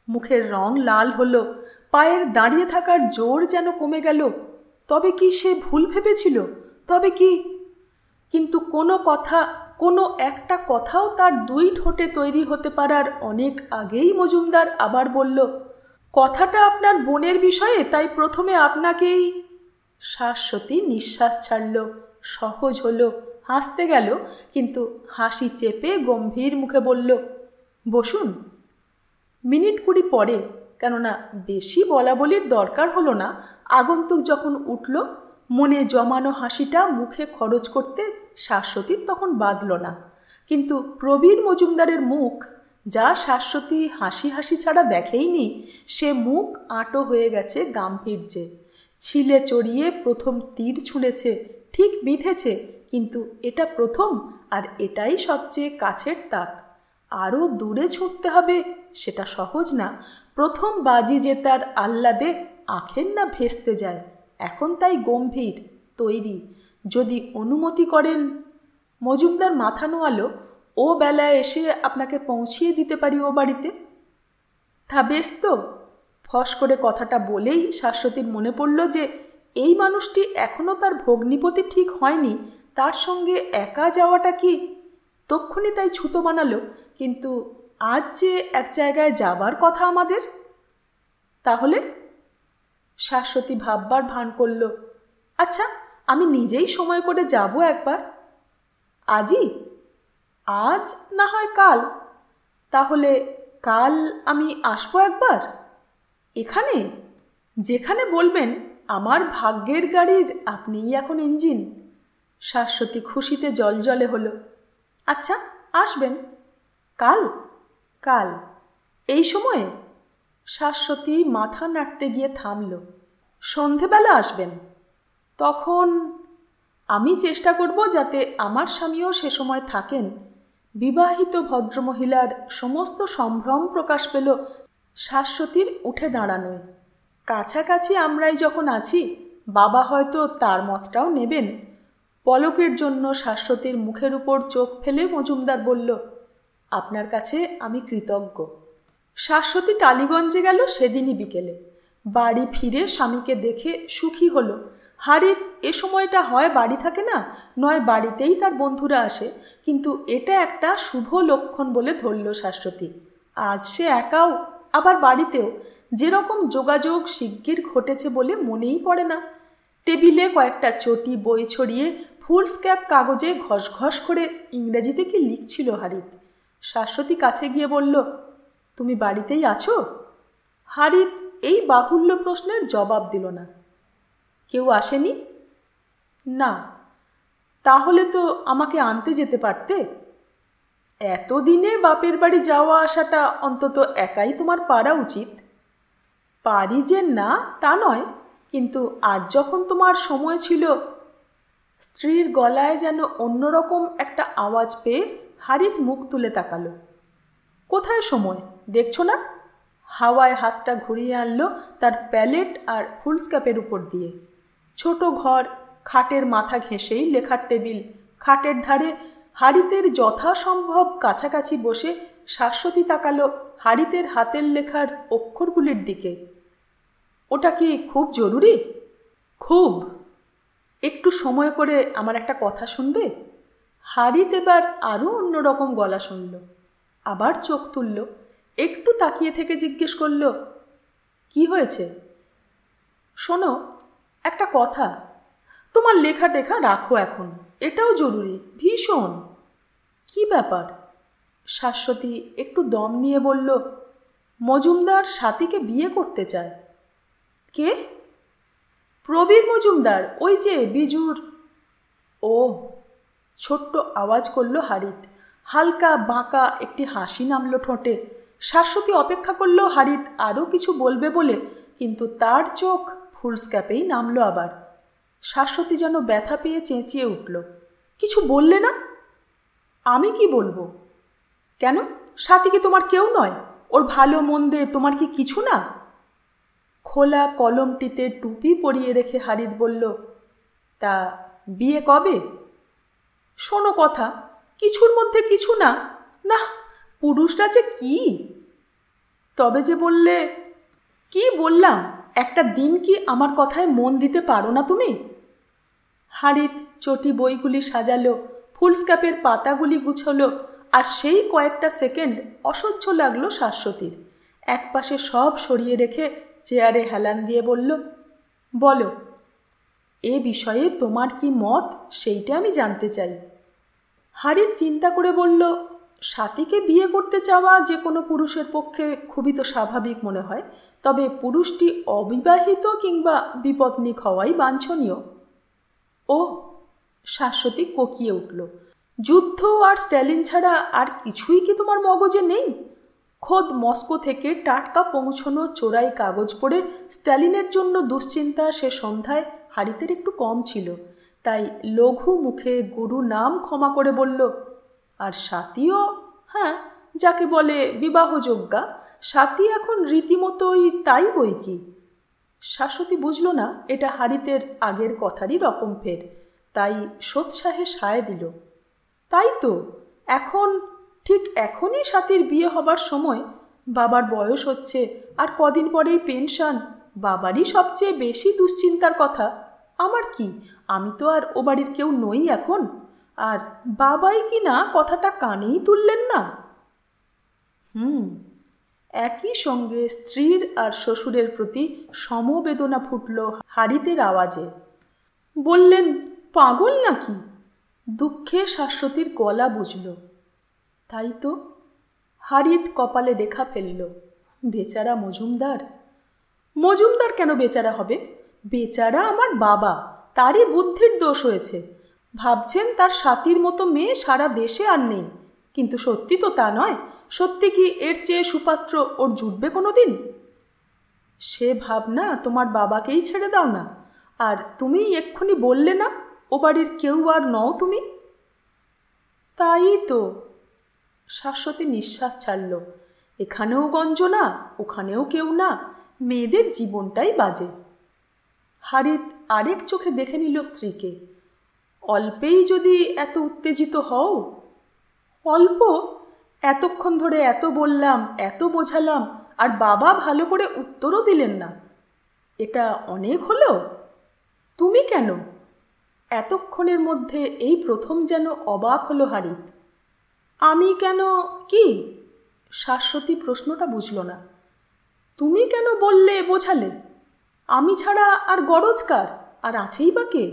মুখের রং লাল হলো, পায়ের দাঁড়িয়ে থাকার জোর যেন কমে গেল। তবে কি সে ভুল ভেবেছিল? তবে কি? কিন্তু কোনো একটা কথাও তার দুই ঠোঁটে তৈরি হতে পারার অনেক আগেই মজুমদার আবার বলল, কথাটা আপনার বোনের বিষয়ে, তাই প্রথমে আপনাকেই। শাশ্বতী নিঃশ্বাস ছাড়ল, সহজ হলো, হাসতে গেল, কিন্তু হাসি চেপে গম্ভীর মুখে বলল, বসুন। মিনিট 20 পরে, কেননা বেশি বলা বলির দরকার হলো না, আগন্তুক যখন উঠল, মনে জমানো হাসিটা মুখে খরচ করতে শাশ্বতীর তখন বাধল না। কিন্তু প্রবীর মজুমদারের মুখ, যা শাশ্বতী হাসি হাসি ছাড়া দেখেইনি, সে মুখ আঁটো হয়ে গেছে গাম্ভীর্যে। ছিলে চড়িয়ে প্রথম তীর ছুঁড়েছে, ঠিক বিঁধেছে, কিন্তু এটা প্রথম, আর এটাই সবচেয়ে কাছের তাক। আরও দূরে ছুটতে হবে, সেটা সহজ না। প্রথম বাজি যে তার আহ্লাদে আখের না ভেস্তে যায়, এখন তাই গম্ভীর, তৈরি। যদি অনুমতি করেন। মজুমদার মাথা নোয়ালো, ও বেলায় এসে আপনাকে পৌঁছিয়ে দিতে পারি ও বাড়িতে। তা বেশ তো। ফস করে কথাটা বলেই শাশ্বতীর মনে পড়ল যে এই মানুষটি এখনও তার ভগ্নিপতি ঠিক হয়নি, তার সঙ্গে একা যাওয়াটা কি? তক্ষুনি তাই ছুতো বানালো, কিন্তু আজ যে এক জায়গায় যাবার কথা আমাদের। তাহলে? শাশ্বতী ভাববার ভান করল, আচ্ছা, আমি নিজেই সময় করে যাব একবার। আজই? আজ না হয় কাল। তাহলে কাল আমি আসবো একবার। এখানে? যেখানে বলবেন। আমার ভাগ্যের গাড়ির আপনিই এখন ইঞ্জিন। শাশ্বতী খুশিতে জলজলে হলো। আচ্ছা, আসবেন কাল? কাল এই সময়ে? শাশ্বতী মাথা নাড়তে গিয়ে থামল। সন্ধেবেলা আসবেন? তখন আমি চেষ্টা করব যাতে আমার স্বামীও সে সময় থাকেন। বিবাহিত ভদ্রমহিলার সমস্ত সম্ভ্রম প্রকাশ পেল শাশ্বতীর উঠে দাঁড়ানোয়। কাছাকাছি আমরাই যখন আছি, বাবা হয়তো তার মতটাও নেবেন। পলকের জন্য শাশ্বতীর মুখের উপর চোখ ফেলে মজুমদার বলল, আপনার কাছে আমি কৃতজ্ঞ। শাশ্বতী টালিগঞ্জে গেল সেদিনই বিকেলে। বাড়ি ফিরে স্বামীকে দেখে সুখী হলো। হারিত এ সময়টা হয় বাড়ি থাকে না, নয় বাড়িতেই তার বন্ধুরা আসে, কিন্তু এটা একটা শুভ লক্ষণ বলে ধরল শাশ্বতী। আজ সে একাও, আবার বাড়িতেও যেরকম যোগাযোগ শিগগির ঘটেছে বলে মনেই পড়ে না। টেবিলে কয়েকটা চটি বই ছড়িয়ে ফুলস্ক্যাপ কাগজে ঘস ঘস করে ইংরেজিতে কি লিখছিল হারিত। শাশ্বতী কাছে গিয়ে বলল, তুমি বাড়িতেই আছো? হারিত এই বাহুল্য প্রশ্নের জবাব দিল না। কেউ আসেনি? না। তাহলে তো আমাকে আনতে যেতে পারতে। এতদিনে বাপের বাড়ি যাওয়া আসাটা অন্তত একাই তোমার পারা উচিত। পারি যে না তা নয়, কিন্তু আজ যখন তোমার সময় ছিল। স্ত্রীর গলায় যেন অন্যরকম একটা আওয়াজ পেয়ে হারিত মুখ তুলে তাকালো। কোথায় সময়, দেখছো না? হাওয়ায় হাতটা ঘুরিয়ে আনলো তার প্যালেট আর ফুলস্ক্যাপের উপর দিয়ে। ছোট ঘর, খাটের মাথা ঘেঁষেই লেখার টেবিল। খাটের ধারে হারিতের যথাসম্ভব কাছাকাছি বসে শাশ্বতী তাকালো হারিতের হাতের লেখার অক্ষরগুলির দিকে। ওটা কি খুব জরুরি? খুব। একটু সময় করে আমার একটা কথা শুনবে? হারিত এবার আরও অন্যরকম গলা শুনল। আবার চোখ তুলল, একটু তাকিয়ে থেকে জিজ্ঞেস করল, কি হয়েছে? শোনো, একটা কথা। তোমার লেখা টেখা রাখো এখন, এটাও জরুরি, ভীষণ। কি ব্যাপার? শাশ্বতী একটু দম নিয়ে বলল, মজুমদার স্বাতীকে বিয়ে করতে চায়। কে? প্রবীর মজুমদার, ওই যে বিজুর। ও। ছোট্ট আওয়াজ করল হারিত। হালকা বাঁকা একটি হাসি নামল ঠোঁটে। শাশ্বতী অপেক্ষা করল হারিত আরও কিছু বলবে বলে, কিন্তু তার চোখ ফুলস্ক্যাপেই নামল আবার। শাশ্বতী যেন ব্যথা পেয়ে চেঁচিয়ে উঠল, কিছু বললে না? আমি কি বলবো? কেন, সাথী কি তোমার কেউ নয়? ওর ভালো মন্দে তোমার কি কিছু না? খোলা কলমটিতে টুপি পরিয়ে রেখে হারিত বলল, তা বিয়ে কবে? শোনো কথা, কিছুর মধ্যে কিছু না। না, পুরুষরা যে কি! তবে যে বললে। কি বললাম? একটা দিন কি আমার কথায় মন দিতে পারো না তুমি? হারিত চটি বইগুলি সাজালো, ফুলস্ক্যাপের পাতাগুলি গুছলো, আর সেই কয়েকটা সেকেন্ড অসহ্য লাগলো শাশ্বতীর। একপাশে সব সরিয়ে রেখে চেয়ারে হেলান দিয়ে বলল, বলো, এ বিষয়ে তোমার কি মত সেইটা আমি জানতে চাই। হারিত চিন্তা করে বলল, সাথীকে বিয়ে করতে চাওয়া যে কোনো পুরুষের পক্ষে খুবই তো স্বাভাবিক মনে হয়, তবে পুরুষটি অবিবাহিত কিংবা বিপত্নিক হওয়াই বাঞ্ছনীয়। ও, শাশ্বতী কোকিয়ে উঠল, যুদ্ধ আর স্ট্যালিন ছাড়া আর কিছুই কি তোমার মগজে নেই? খোদ মস্কো থেকে টাটকা পৌঁছনো চোরাই কাগজ পড়ে স্ট্যালিনের জন্য দুশ্চিন্তা সে সন্ধ্যায় হারিতের একটু কম ছিল, তাই লঘু মুখে গুরু নাম ক্ষমা করে বলল, আর সাথীও, হ্যাঁ, যাকে বলে বিবাহযোগ্যা, সাথী এখন রীতিমতোই তাই বই কি। শাশ্বতী বুঝল না এটা হারিতের আগের কথারই রকম ফের, তাই সোৎসাহে সায় দিল, তাই তো, এখন, ঠিক এখনই সাথীর বিয়ে হবার সময়। বাবার বয়স হচ্ছে, আর কদিন পরেই পেনশন। বাবারই সবচেয়ে বেশি দুশ্চিন্তার কথা। আমার কি, আমি তো আর ও বাড়ির কেউ নই এখন। আর বাবাই কি না কথাটা কানেই তুললেন না। একই সঙ্গে স্ত্রীর আর শ্বশুরের প্রতি সমবেদনা ফুটল হারিতের আওয়াজে। বললেন, পাগল নাকি? দুঃখে শাশ্বতীর গলা বুঝল। তাই তো। হারিত কপালে রেখা ফেলল। বেচারা মজুমদার। মজুমদার কেন বেচারা হবে? বেচারা আমার বাবা, তারই বুদ্ধির দোষ হয়েছে। ভাবছেন তার সাথীর মতো মেয়ে সারা দেশে আর নেই, কিন্তু সত্যি তো তা নয়। সত্যি কি এর চেয়ে সুপাত্র ওর জুটবে কোনো দিন? সে ভাবনা তোমার বাবাকেই ছেড়ে দাও না। আর তুমি এক্ষুনি বললে না ও বাড়ির কেউ আর নও তুমি। তাই তো। শাশ্বতী নিঃশ্বাস ছাড়ল। এখানেও গঞ্জনা, ওখানেও কেউ না, মেয়েদের জীবনটাই বাজে। হারিত আরেক চোখে দেখে নিল স্ত্রীকে। অল্পেই যদি এত উত্তেজিত হও? অল্প? এতক্ষণ ধরে এত বললাম, এত বোঝালাম, আর বাবা ভালো করে উত্তরও দিলেন না। এটা অনেক হলো? তুমি কেন? এতক্ষণের মধ্যে এই প্রথম যেন অবাক হলো হারিত। আমি কেন কি? শাশ্বতী প্রশ্নটা বুঝল না। তুমি কেন বললে, বোঝালে? আমি ছাড়া আর গরজকার, আর আছেই বা কে?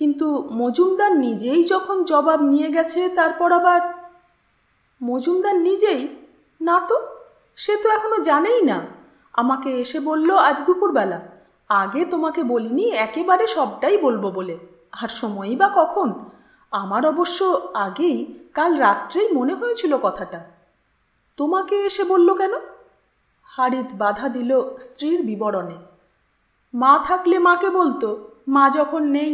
কিন্তু মজুমদার নিজেই যখন জবাব নিয়ে গেছে, তারপর আবার। মজুমদার নিজেই? না তো, সে তো এখনো জানেই না। আমাকে এসে বলল আজ দুপুরবেলা। আগে তোমাকে বলিনি একেবারে সবটাই বলবো বলে, আর সময়ই বা কখন? আমার অবশ্য আগেই কাল রাত্রেই মনে হয়েছিল কথাটা। তোমাকে এসে বলল কেন? হারিত বাধা দিল স্ত্রীর বিবরণে। মা থাকলে মাকে বলতো, মা যখন নেই।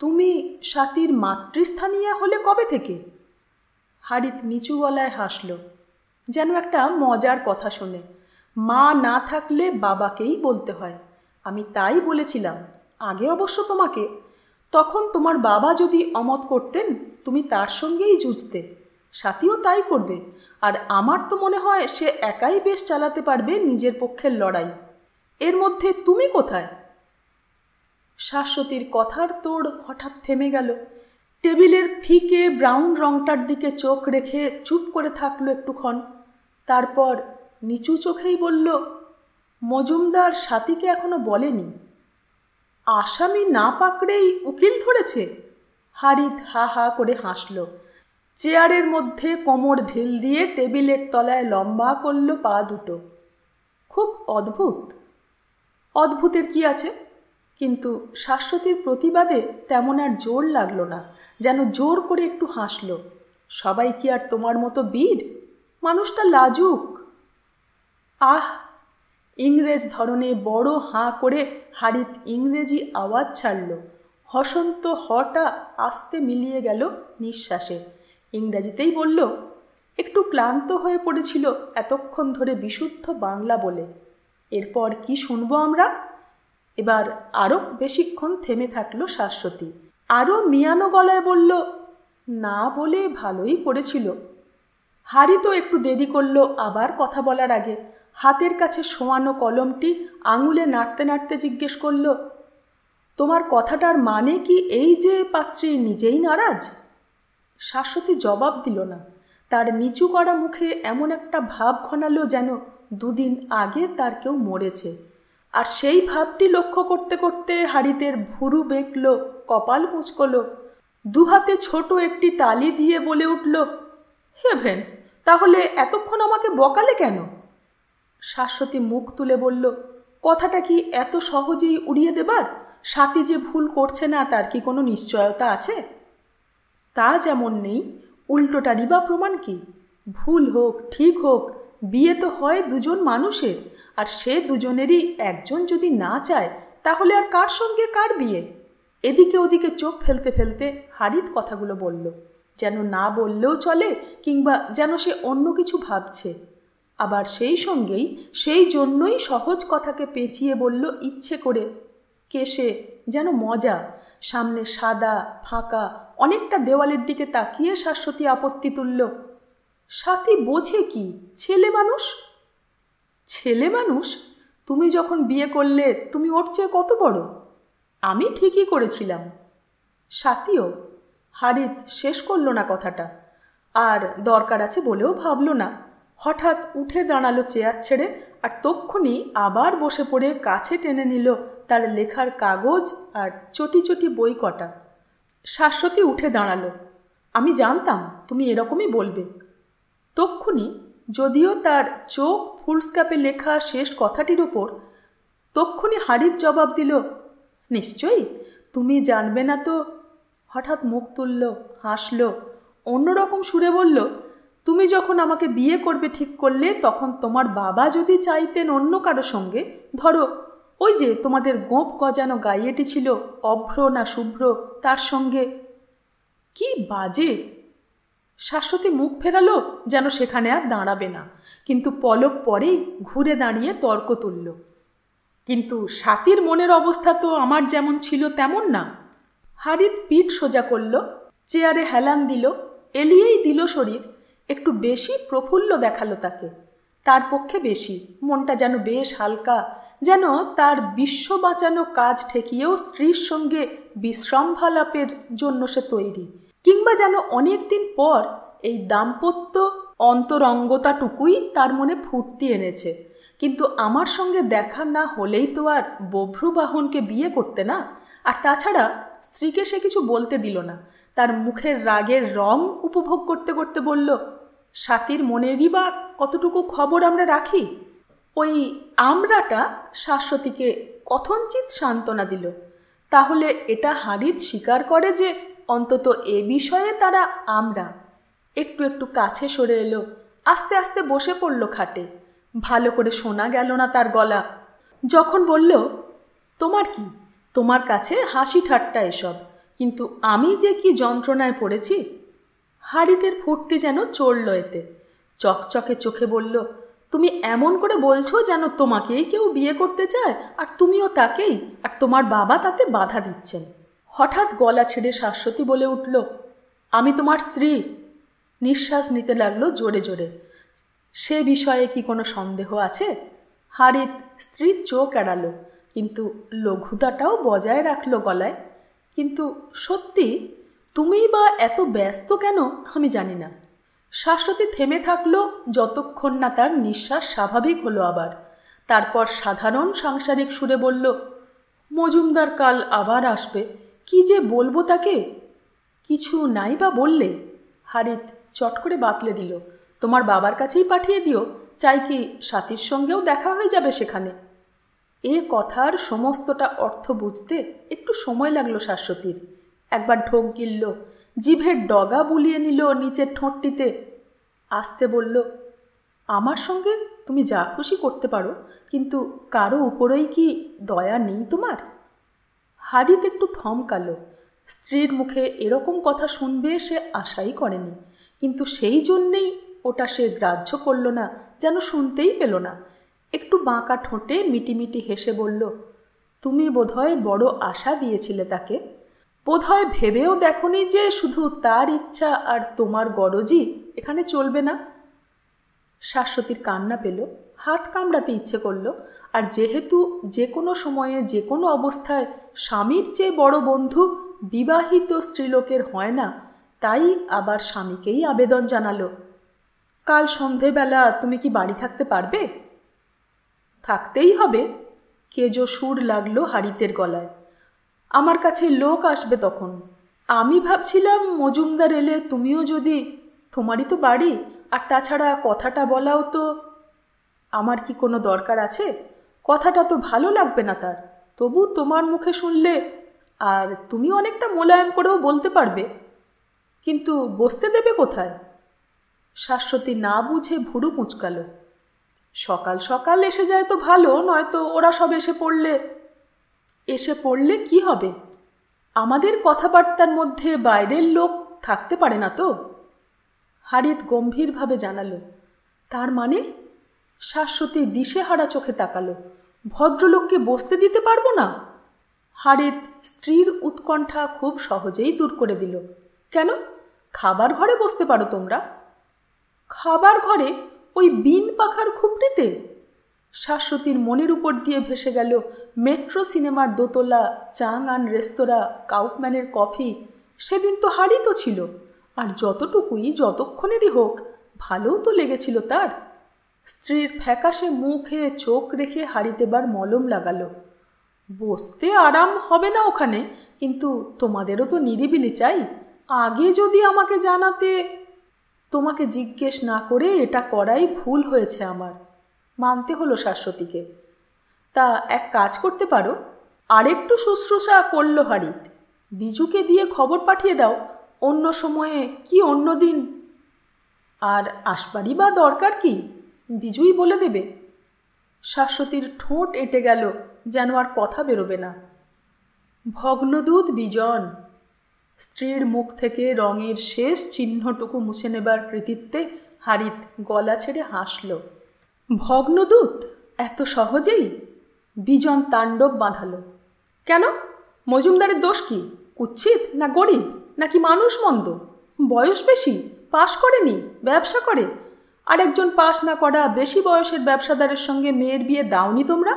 তুমি সাথীর মাতৃস্থানীয়া হলে কবে থেকে? হারিত নিচু গলায় হাসল, যেন একটা মজার কথা শুনে। মা না থাকলে বাবাকেই বলতে হয়। আমি তাই বলেছিলাম আগে অবশ্য তোমাকে। তখন তোমার বাবা যদি অমত করতেন, তুমি তার সঙ্গেই যুঝতে। সাথীও তাই করবে। আর আমার তো মনে হয় সে একাই বেশ চালাতে পারবে নিজের পক্ষের লড়াই। এর মধ্যে তুমি কোথায়? শাশ্বতীর কথার তোড় হঠাৎ থেমে গেল। টেবিলের ফিকে ব্রাউন রংটার দিকে চোখ রেখে চুপ করে থাকলো একটুক্ষণ। তারপর নিচু চোখেই বলল, মজুমদার সাথীকে এখনো বলেনি? আসামি না পাকড়েই উকিল ধরেছে? হারিত হা হা করে হাসল। চেয়ারের মধ্যে কোমর ঢিল দিয়ে টেবিলের তলায় লম্বা করল পা দুটো। খুব অদ্ভুত। অদ্ভুতের কি আছে? কিন্তু শাশ্বতীর প্রতিবাদে তেমন আর জোর লাগলো না, যেন জোর করে একটু হাসল। সবাই কি আর তোমার মতো বীর? মানুষটা লাজুক। আহ, ইংরেজ ধরনে বড় হাঁ করে হারিত ইংরেজি আওয়াজ ছাড়ল। হসন্ত হটা আস্তে মিলিয়ে গেল নিঃশ্বাসে। ইংরাজিতেই বলল, একটু ক্লান্ত হয়ে পড়েছিল এতক্ষণ ধরে বিশুদ্ধ বাংলা বলে। এরপর কি শুনবো আমরা? এবার আরও বেশিক্ষণ থেমে থাকলো শাশ্বতী। আরও মিয়ানো গলায় বলল, না বলে ভালোই করেছিল। হারি তো একটু দেরি করলো আবার কথা বলার আগে। হাতের কাছে শোয়ানো কলমটি আঙুলে নাড়তে নাড়তে জিজ্ঞেস করল, তোমার কথাটার মানে কি এই যে পাত্রী নিজেই নারাজ? শাশ্বতী জবাব দিল না। তার নিচু করা মুখে এমন একটা ভাব ঘনালো যেন দুদিন আগে তার কেউ মরেছে। আর সেই ভাবটি লক্ষ্য করতে করতে হারিতের ভুরু বেঁকল, কপাল কুঁচকল। দুহাতে ছোট একটি তালি দিয়ে বলে উঠল, হেভেন্স, তাহলে এতক্ষণ আমাকে বকালে কেন? শাশ্বতী মুখ তুলে বলল, কথাটা কি এত সহজেই উড়িয়ে দেবার? স্বাতী যে ভুল করছে না তার কি কোনো নিশ্চয়তা আছে? তা যেমন নেই, উল্টোটারই বা প্রমাণ কি? ভুল হোক ঠিক হোক, বিয়ে তো হয় দুজন মানুষের, আর সে দুজনেরই একজন যদি না চায় তাহলে আর কার সঙ্গে কার বিয়ে? এদিকে ওদিকে চোখ ফেলতে ফেলতে হারিত কথাগুলো বলল, যেন না বললেও চলে, কিংবা যেন সে অন্য কিছু ভাবছে। আবার সেই সঙ্গেই সেই জন্যই সহজ কথাকে পেঁচিয়ে বলল ইচ্ছে করে, কেশে, যেন মজা। সামনে সাদা ফাঁকা অনেকটা দেওয়ালের দিকে তাকিয়ে শাশ্বতী আপত্তি তুলল, স্বাতী বোঝে কি? ছেলে মানুষ। ছেলে মানুষ? তুমি যখন বিয়ে করলে তুমি ওর চেয়ে কত বড়? আমি ঠিকই করেছিলাম। স্বাতীও। হারিত শেষ করল না কথাটা, আর দরকার আছে বলেও ভাবল না। হঠাৎ উঠে দাঁড়ালো চেয়ার ছেড়ে, আর তক্ষুনি আবার বসে পড়ে কাছে টেনে নিল তার লেখার কাগজ আর চটি চটি বই কটা। শাশ্বতী উঠে দাঁড়ালো। আমি জানতাম তুমি এরকমই বলবে। তক্ষুনি, যদিও তার চোখ ফুলস্ক্যাপে লেখা শেষ কথাটির ওপর, তক্ষুনি হারিত জবাব দিল, নিশ্চয়ই, তুমি জানবে না তো। হঠাৎ মুখ তুলল, হাসল, অন্যরকম সুরে বলল, তুমি যখন আমাকে বিয়ে করবে ঠিক করলে তখন তোমার বাবা যদি চাইতেন অন্য কারো সঙ্গে, ধরো ওই যে তোমাদের গোঁপ গজানো গাইয়েটি ছিল অভ্র না শুভ্র, তার সঙ্গে। কি বাজে! শাশ্বতী মুখ ফেরালো যেন সেখানে আর দাঁড়াবে না, কিন্তু পলক পরেই ঘুরে দাঁড়িয়ে তর্ক তুলল, কিন্তু স্বাতীর মনের অবস্থা তো আমার যেমন ছিল তেমন না। হারিত পিঠ সোজা করল, চেয়ারে হেলান দিল, এলিয়েই দিল শরীর। একটু বেশি প্রফুল্ল দেখালো তাকে, তার পক্ষে বেশি। মনটা যেন বেশ হালকা, যেন তার বিশ্ব বাঁচানো কাজ ঠেকিয়েও স্ত্রীর সঙ্গে বিশ্রামভালাপের জন্য সে তৈরি, কিংবা যেন অনেক দিন পর এই দাম্পত্য অন্তরঙ্গতাটুকুই তার মনে ফুর্তি এনেছে। কিন্তু আমার সঙ্গে দেখা না হলেই তো আর বভ্রুবাহনকে বিয়ে করতে না। আর তাছাড়া স্ত্রীকে সে কিছু বলতে দিল না। তার মুখের রাগের রং উপভোগ করতে করতে বলল, স্বাতীর মনেরই বা কতটুকু খবর আমরা রাখি? ওই আমরাটা শাশ্বতীকে কথঞ্চিত সান্ত্বনা দিল। তাহলে এটা হারিত স্বীকার করে যে অন্তত এ বিষয়ে তারা আমরা। একটু একটু কাছে সরে এলো, আস্তে আস্তে বসে পড়ল খাটে। ভালো করে শোনা গেল না তার গলা। যখন বলল, তোমার কি, তোমার কাছে হাসি ঠাট্টা এসব, কিন্তু আমি যে কি যন্ত্রণায় পড়েছি। হারিতের ফুর্তি যেন চড়ল এতে। চকচকে চোখে বলল, তুমি এমন করে বলছো যেন তোমাকেই কেউ বিয়ে করতে চায়, আর তুমিও তাকেই, আর তোমার বাবা তাতে বাধা দিচ্ছেন। হঠাৎ গলা ছেড়ে শাশ্বতী বলে উঠল, আমি তোমার স্ত্রী। নিঃশ্বাস নিতে লাগলো জোরে জোরে। সে বিষয়ে কি কোনো সন্দেহ আছে? হারিত স্ত্রীর চোখ এড়ালো, কিন্তু লঘুতাটাও বজায় রাখল গলায়। কিন্তু সত্যি, তুমিই বা এত ব্যস্ত কেন আমি জানি না। শাশ্বতী থেমে থাকলো যতক্ষণ না তার নিঃশ্বাস স্বাভাবিক হলো আবার। তারপর সাধারণ সাংসারিক সুরে বলল, মজুমদার কাল আবার আসবে, কি যে বলবো তাকে। কিছু নাই বা বললে? হারিত চট করে বাতলে দিল, তোমার বাবার কাছেই পাঠিয়ে দিও, চাই কি স্বাতীর সঙ্গেও দেখা হয়ে যাবে সেখানে। এ কথার সমস্তটা অর্থ বুঝতে একটু সময় লাগলো শাশ্বতীর। একবার ঢোক গিলল, জিভের ডগা বুলিয়ে নিল নিচের ঠোঁটটিতে। আস্তে বলল, আমার সঙ্গে তুমি যা খুশি করতে পারো, কিন্তু কারো উপরেই কি দয়া নেই তোমার? হারিত একটু থমকালো। স্ত্রীর মুখে এরকম কথা শুনবে সে আশাই করেনি, কিন্তু সেই জন্যেই ওটা সে গ্রাহ্য করল না, যেন শুনতেই পেল না। একটু বাঁকা ঠোঁটে মিটিমিটি হেসে বলল, তুমি বোধহয় বড় আশা দিয়েছিলে তাকে। বোধহয় ভেবেও দেখনি যে শুধু তার ইচ্ছা আর তোমার গরজই এখানে চলবে না। শাশ্বতীর কান্না পেল, হাত কামড়াতে ইচ্ছে করল। আর যেহেতু যে কোনো সময়ে যে কোনো অবস্থায় স্বামীর চেয়ে বড় বন্ধু বিবাহিত স্ত্রীলোকের হয় না, তাই আবার স্বামীকেই আবেদন জানালো, কাল সন্ধেবেলা তুমি কি বাড়ি থাকতে পারবে? থাকতেই হবে। কেজো সুর লাগলো হারিতের গলায়। আমার কাছে লোক আসবে তখন। আমি ভাবছিলাম মজুমদার এলে তুমিও যদি, তোমারই তো বাড়ি, আর তাছাড়া কথাটা বলাও তো। আমার কি কোনো দরকার আছে? কথাটা তো ভালো লাগবে না তার, তবু তোমার মুখে শুনলে, আর তুমি অনেকটা মোলায়েম করেও বলতে পারবে। কিন্তু বসতে দেবে কোথায়? শাশ্বতী না বুঝে ভুরু কুঁচকালো। সকাল সকাল এসে যায় তো ভালো, নয়তো ওরা সব এসে পড়লে কি হবে? আমাদের কথাবার্তার মধ্যে বাইরের লোক থাকতে পারে না তো? হারিত গম্ভীরভাবে জানালো। তার মানে? শাশ্বতী দিশেহারা চোখে তাকালো। ভদ্রলোককে বসতে দিতে পারবো না? হারিত স্ত্রীর উৎকণ্ঠা খুব সহজেই দূর করে দিল। কেন? খাবার ঘরে বসতে পারো তোমরা। খাবার ঘরে? ওই বিন পাখার খুপড়িতে? শাশ্বতীর মনের উপর দিয়ে ভেসে গেল মেট্রো সিনেমার দোতলা, চাংআন রেস্তোরাঁ, কাউফম্যানের কফি। সেদিন তো হারিতও ছিল, আর যতক্ষণেরই হোক ভালোও তো লেগেছিল তার। স্ত্রীর ফ্যাকাশে মুখে চোখ রেখে হারিতেবার মলম লাগালো। বসতে আরাম হবে না ওখানে, কিন্তু তোমাদেরও তো নিরিবিলি চাই। আগে যদি আমাকে জানাতে। তোমাকে জিজ্ঞেস না করে এটা করাই ভুল হয়েছে আমার, মানতে হলো শাশ্বতীকে। তা এক কাজ করতে পারো। আরেকটু শুশ্রূষা করল হারিত। বিজুকে দিয়ে খবর পাঠিয়ে দাও, অন্য সময়ে কি অন্য দিন। আর আসবারই বা দরকার কি? বিজুই বলে দেবে। শাশ্বতীর ঠোঁট এঁটে গেল, যেন আর কথা বেরোবে না। ভগ্নদূত বিজন। স্ত্রীর মুখ থেকে রঙের শেষ চিহ্নটুকু মুছে নেবার কৃতিত্বে হারিত গলা ছেড়ে হাসল। ভগ্নদূত? এত সহজেই? বিজন তাণ্ডব বাঁধাল। কেন? মজুমদারের দোষ কি? কুৎসিত না গরিব, নাকি মানুষ মন্দ? বয়স বেশি, পাশ করেনি, ব্যবসা করে। আরেকজন পাশ না করা বেশি বয়সের ব্যবসাদারের সঙ্গে মেয়ের বিয়ে দাওনি তোমরা?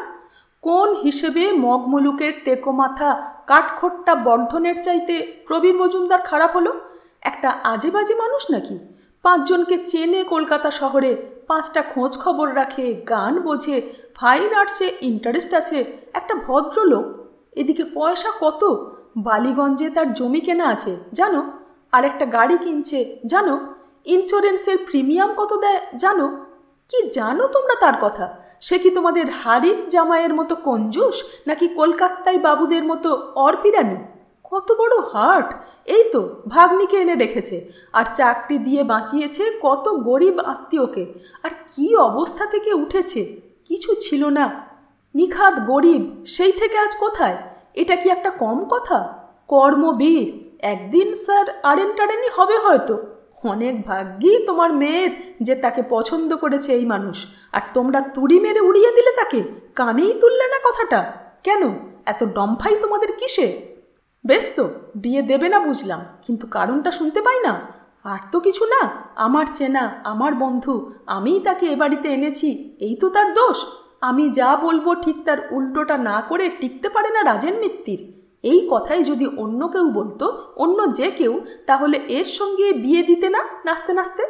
কোন হিসেবে মগমুলুকের টেকোমাথা কাঠখোট্টা বর্ধনের চাইতে প্রবীর মজুমদার খারাপ হলো? একটা আজে বাজে মানুষ নাকি? 5 জনকে চেনে কলকাতা শহরে, 5টা খোঁজ খবর রাখে, গান বোঝে, ফাইন আর্টসে ইন্টারেস্ট আছে, একটা ভদ্রলোক। এদিকে পয়সা কত! বালিগঞ্জে তার জমি কেনা আছে জানো, আর একটা গাড়ি কিনছে জানো, ইন্স্যুরেন্সের প্রিমিয়াম কত দেয় জানো? কি জানো তোমরা তার কথা? সে কি তোমাদের হারিত জামাইয়ের মতো কঞ্জুস, নাকি কলকাতায় বাবুদের মতো অরপিরানি? কত বড় হার্ট! এই তো ভাগ্নিকে এনে রেখেছে, আর চাকরি দিয়ে বাঁচিয়েছে কত গরিব আত্মীয়কে। আর কি অবস্থা থেকে উঠেছে! কিছু ছিল না, নিখাদ গরিব, সেই থেকে আজ কোথায়? এটা কি একটা কম কথা? কর্মবীর, একদিন স্যার আরেনটারেনি হবে হয়তো। অনেক ভাগ্যি তোমার মেয়ের যে তাকে পছন্দ করেছে এই মানুষ, আর তোমরা তুড়ি মেরে উড়িয়ে দিলে তাকে, কানেই তুললে না কথাটা। কেন এত ডম্ফাই তোমাদের কিসে? বেশ তো, বিয়ে দেবে না বুঝলাম, কিন্তু কারণটা শুনতে পাই না। আর তো কিছু না, আমার চেনা, আমার বন্ধু, আমিই তাকে এ বাড়িতে এনেছি, এই তো তার দোষ। আমি যা বলবো ঠিক তার উল্টোটা না করে টিকতে পারে না রাজেন মিত্তির। এই কথাই যদি অন্য কেউ বলতো, অন্য যে কেউ, তাহলে এর সঙ্গে বিয়ে দিতে না নাচতে নাচতে।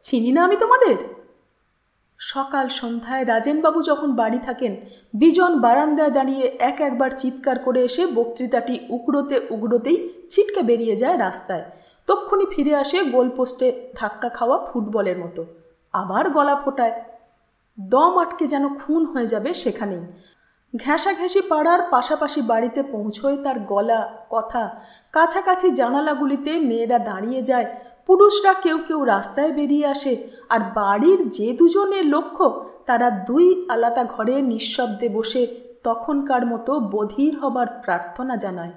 চিনি না আমি তোমাদের? সকাল সন্ধ্যায় রাজেনবাবু যখন বাড়ি থাকেন, বিজন বারান্দায় দাঁড়িয়ে একবার চিৎকার করে এসে বক্তৃতাটি উগড়োতেই ছিটকে বেরিয়ে যায় রাস্তায়। তক্ষুনি ফিরে আসে গোলপোস্টে ধাক্কা খাওয়া ফুটবলের মতো, আবার গলা ফোটায়। দম আটকে যেন খুন হয়ে যাবে সেখানেই। ঘেঁষাঘেঁষি পাড়ার পাশাপাশি বাড়িতে পৌঁছয় তার গলা, কথা। কাছাকাছি জানালাগুলিতে মেয়েরা দাঁড়িয়ে যায়, পুরুষরা কেউ কেউ রাস্তায় বেরিয়ে আসে, আর বাড়ির যে দুজনের লক্ষ্য তারা দুই আলাদা ঘরে নিঃশব্দে বসে তখনকার মতো বধির হবার প্রার্থনা জানায়।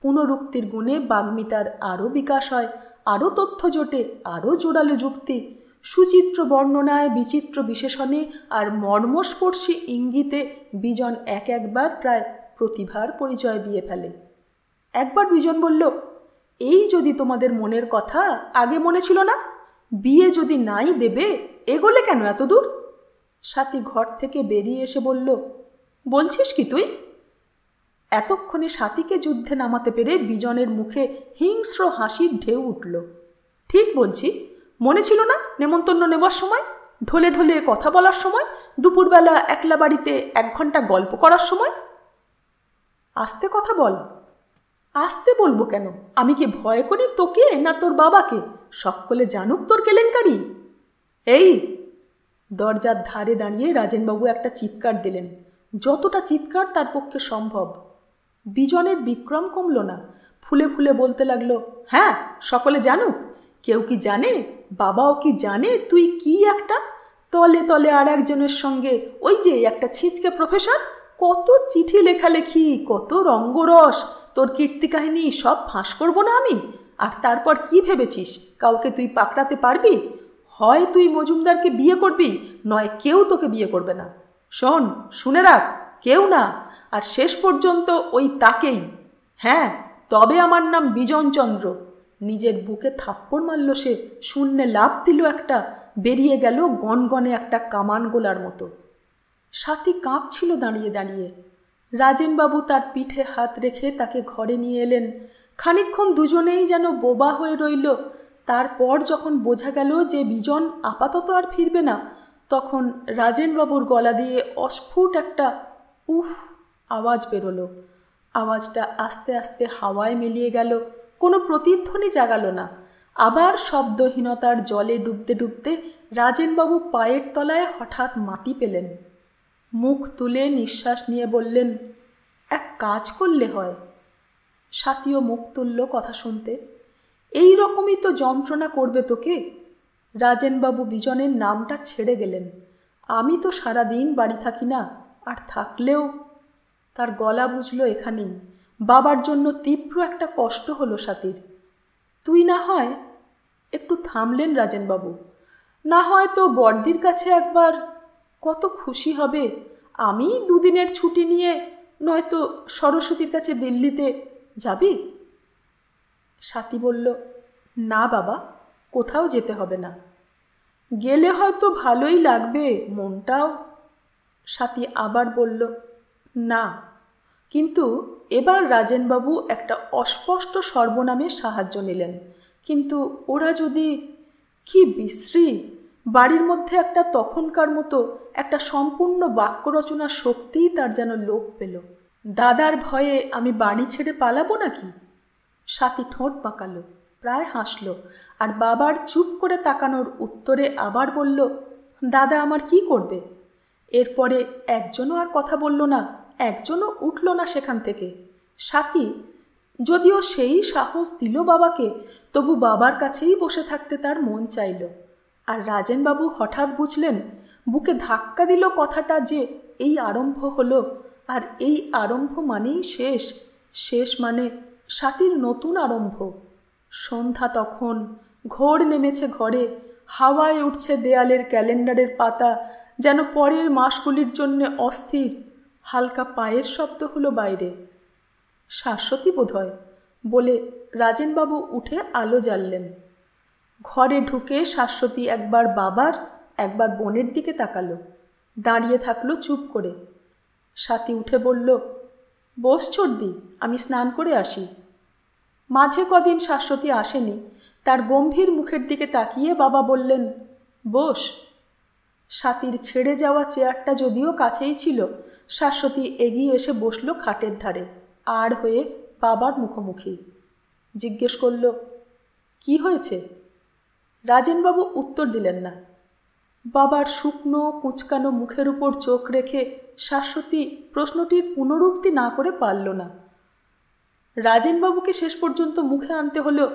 পুনরুক্তির গুণে বাগ্মিতার আরও বিকাশ হয়, আরও তথ্য জোটে, আরও জোরালো যুক্তি, সুচিত্র বর্ণনায়, বিচিত্র বিশেষণে আর মর্মস্পর্শী ইঙ্গিতে বিজন একবার প্রায় প্রতিভার পরিচয় দিয়ে ফেলে। একবার বিজন বলল, এই যদি তোমাদের মনের কথা, আগে মনে ছিল না? বিয়ে যদি নাই দেবে, এগোলে কেন এত দূর? সাথী ঘর থেকে বেরিয়ে এসে বলল, বলছিস কি তুই? এতক্ষণে সাথীকে যুদ্ধে নামাতে পেরে বিজনের মুখে হিংস্র হাসির ঢেউ উঠল। ঠিক বলছি, মনে ছিল না নেমন্তন্ন নেবার সময়, ঢোলে ঢোলে কথা বলার সময়, দুপুরবেলা একলা বাড়িতে 1 ঘন্টা গল্প করার সময়? আস্তে কথা বল। আসতে বলবো কেন? আমি কি ভয় করি তোকে না তোর বাবাকে? সকলে জানুক তোর কেলেঙ্কারি। এই! দরজার ধারে দাঁড়িয়ে রাজেনবাবু একটা চিৎকার দিলেন, যতটা চিৎকার তার পক্ষে সম্ভব। বিজনের বিক্রম কমল না, ফুলে ফুলে বলতে লাগলো, হ্যাঁ, সকলে জানুক। কেউ কি জানে? বাবাও কি জানে তুই কি একটা তলে তলে আর একজনের সঙ্গে, ওই যে একটা ছিচকে প্রফেসর, কত চিঠি লেখালেখি, কত রঙ্গরস, তোর কীর্তি কাহিনী সব ফাঁস করবো না আমি? আর তারপর কি ভেবেছিস কাউকে তুই পাকড়াতে পারবি? হয় তুই মজুমদারকে বিয়ে করবি, নয় কেউ তোকে বিয়ে করবে না। শোন, শুনে রাখ, কেউ না, আর শেষ পর্যন্ত ওই তাকেই। হ্যাঁ, তবে আমার নাম বিজনচন্দ্র। নিজের বুকে থাপ্পড় মারল সে, শূন্যে লাফ দিল একটা, বেরিয়ে গেল গনগনে একটা কামান গোলার মতো। সাথী কাঁপছিল দাঁড়িয়ে দাঁড়িয়ে। রাজেনবাবু তার পিঠে হাত রেখে তাকে ঘরে নিয়ে এলেন। খানিকক্ষণ দুজনেই যেন বোবা হয়ে রইল। তারপর যখন বোঝা গেল যে বিজন আপাতত আর ফিরবে না, তখন রাজেনবাবুর গলা দিয়ে অস্ফুট একটা উফ আওয়াজ বেরোলো। আওয়াজটা আস্তে আস্তে হাওয়ায় মিলিয়ে গেল, কোনো প্রতিধ্বনি জাগালো না। আবার শব্দহীনতার জলে ডুবতে ডুবতে রাজেনবাবু পায়ের তলায় হঠাৎ মাটি পেলেন। মুখ তুলে নিঃশ্বাস নিয়ে বললেন, এক কাজ করলে হয়। সাথীও মুখ তুলল কথা শুনতে। এই রকমই তো যন্ত্রণা করবে তোকে। রাজেনবাবু বিজনের নামটা ছেড়ে গেলেন। আমি তো সারাদিন বাড়ি থাকি না, আর থাকলেও। তার গলা বুঝল এখানেই। বাবার জন্য তীব্র একটা কষ্ট হলো সাথীর। তুই না হয়, একটু থামলেন রাজেনবাবু, না হয় তো বড়দির কাছে একবার, কত খুশি হবে। আমি 2 দিনের ছুটি নিয়ে, নয়তো সরস্বতীর কাছে দিল্লিতে যাবি? সাথী বলল, না বাবা, কোথাও যেতে হবে না। গেলে হয়তো ভালোই লাগবে, মনটাও। সাথী আবার বলল, না। কিন্তু এবার রাজেনবাবু একটা অস্পষ্ট সর্বনামের সাহায্য নিলেন। কিন্তু ওরা যদি, কি বিশ্রী! বাড়ির মধ্যে একটা তখনকার মতো একটা সম্পূর্ণ বাক্য রচনার শক্তিই তার যেন লোপ পেল। দাদার ভয়ে আমি বাড়ি ছেড়ে পালাবো নাকি? সাথী ঠোঁট পাকালো, প্রায় হাসল, আর বাবার চুপ করে তাকানোর উত্তরে আবার বলল, দাদা আমার কি করবে? এরপরে একজনও আর কথা বলল না, একজনও উঠল না সেখান থেকে। সাথী যদিও সেই সাহস দিল বাবাকে, তবু বাবার কাছেই বসে থাকতে তার মন চাইল। আর রাজেনবাবু হঠাৎ বুঝলেন, বুকে ধাক্কা দিল কথাটা, যে এই আরম্ভ হলো, আর এই আরম্ভ মানেই শেষ। শেষ মানে সাথীর নতুন আরম্ভ। সন্ধ্যা তখন, ঘোর নেমেছে ঘরে, হাওয়ায় উঠছে দেয়ালের ক্যালেন্ডারের পাতা, যেন পরের মাসগুলির জন্যে অস্থির। হালকা পায়ের শব্দ হলো বাইরে। শাশ্বতী বোধহয় বলে রাজেনবাবু উঠে আলো জ্বাললেন। ঘরে ঢুকে শাশ্বতী একবার বাবার, একবার বোনের দিকে তাকালো, দাঁড়িয়ে থাকলো চুপ করে। সাথী উঠে বলল, বস চর্দি, আমি স্নান করে আসি। মাঝে কদিন শাশ্বতী আসেনি। তার গম্ভীর মুখের দিকে তাকিয়ে বাবা বললেন, বস। সাথীর ছেড়ে যাওয়া চেয়ারটা যদিও কাছেই ছিল, শাশ্বতী এগিয়ে এসে বসল খাটের ধারে, আর হয়ে বাবার মুখোমুখি। জিজ্ঞেস করল, কি হয়েছে? রাজেনবাবু উত্তর দিলেন না। বাবার শুকনো কুঁচকানো মুখের উপর চোখ রেখে শাশ্বতী প্রশ্নটির পুনরুক্তি না করে পারল না। রাজেনবাবুকে শেষ পর্যন্ত মুখে আনতে হলো,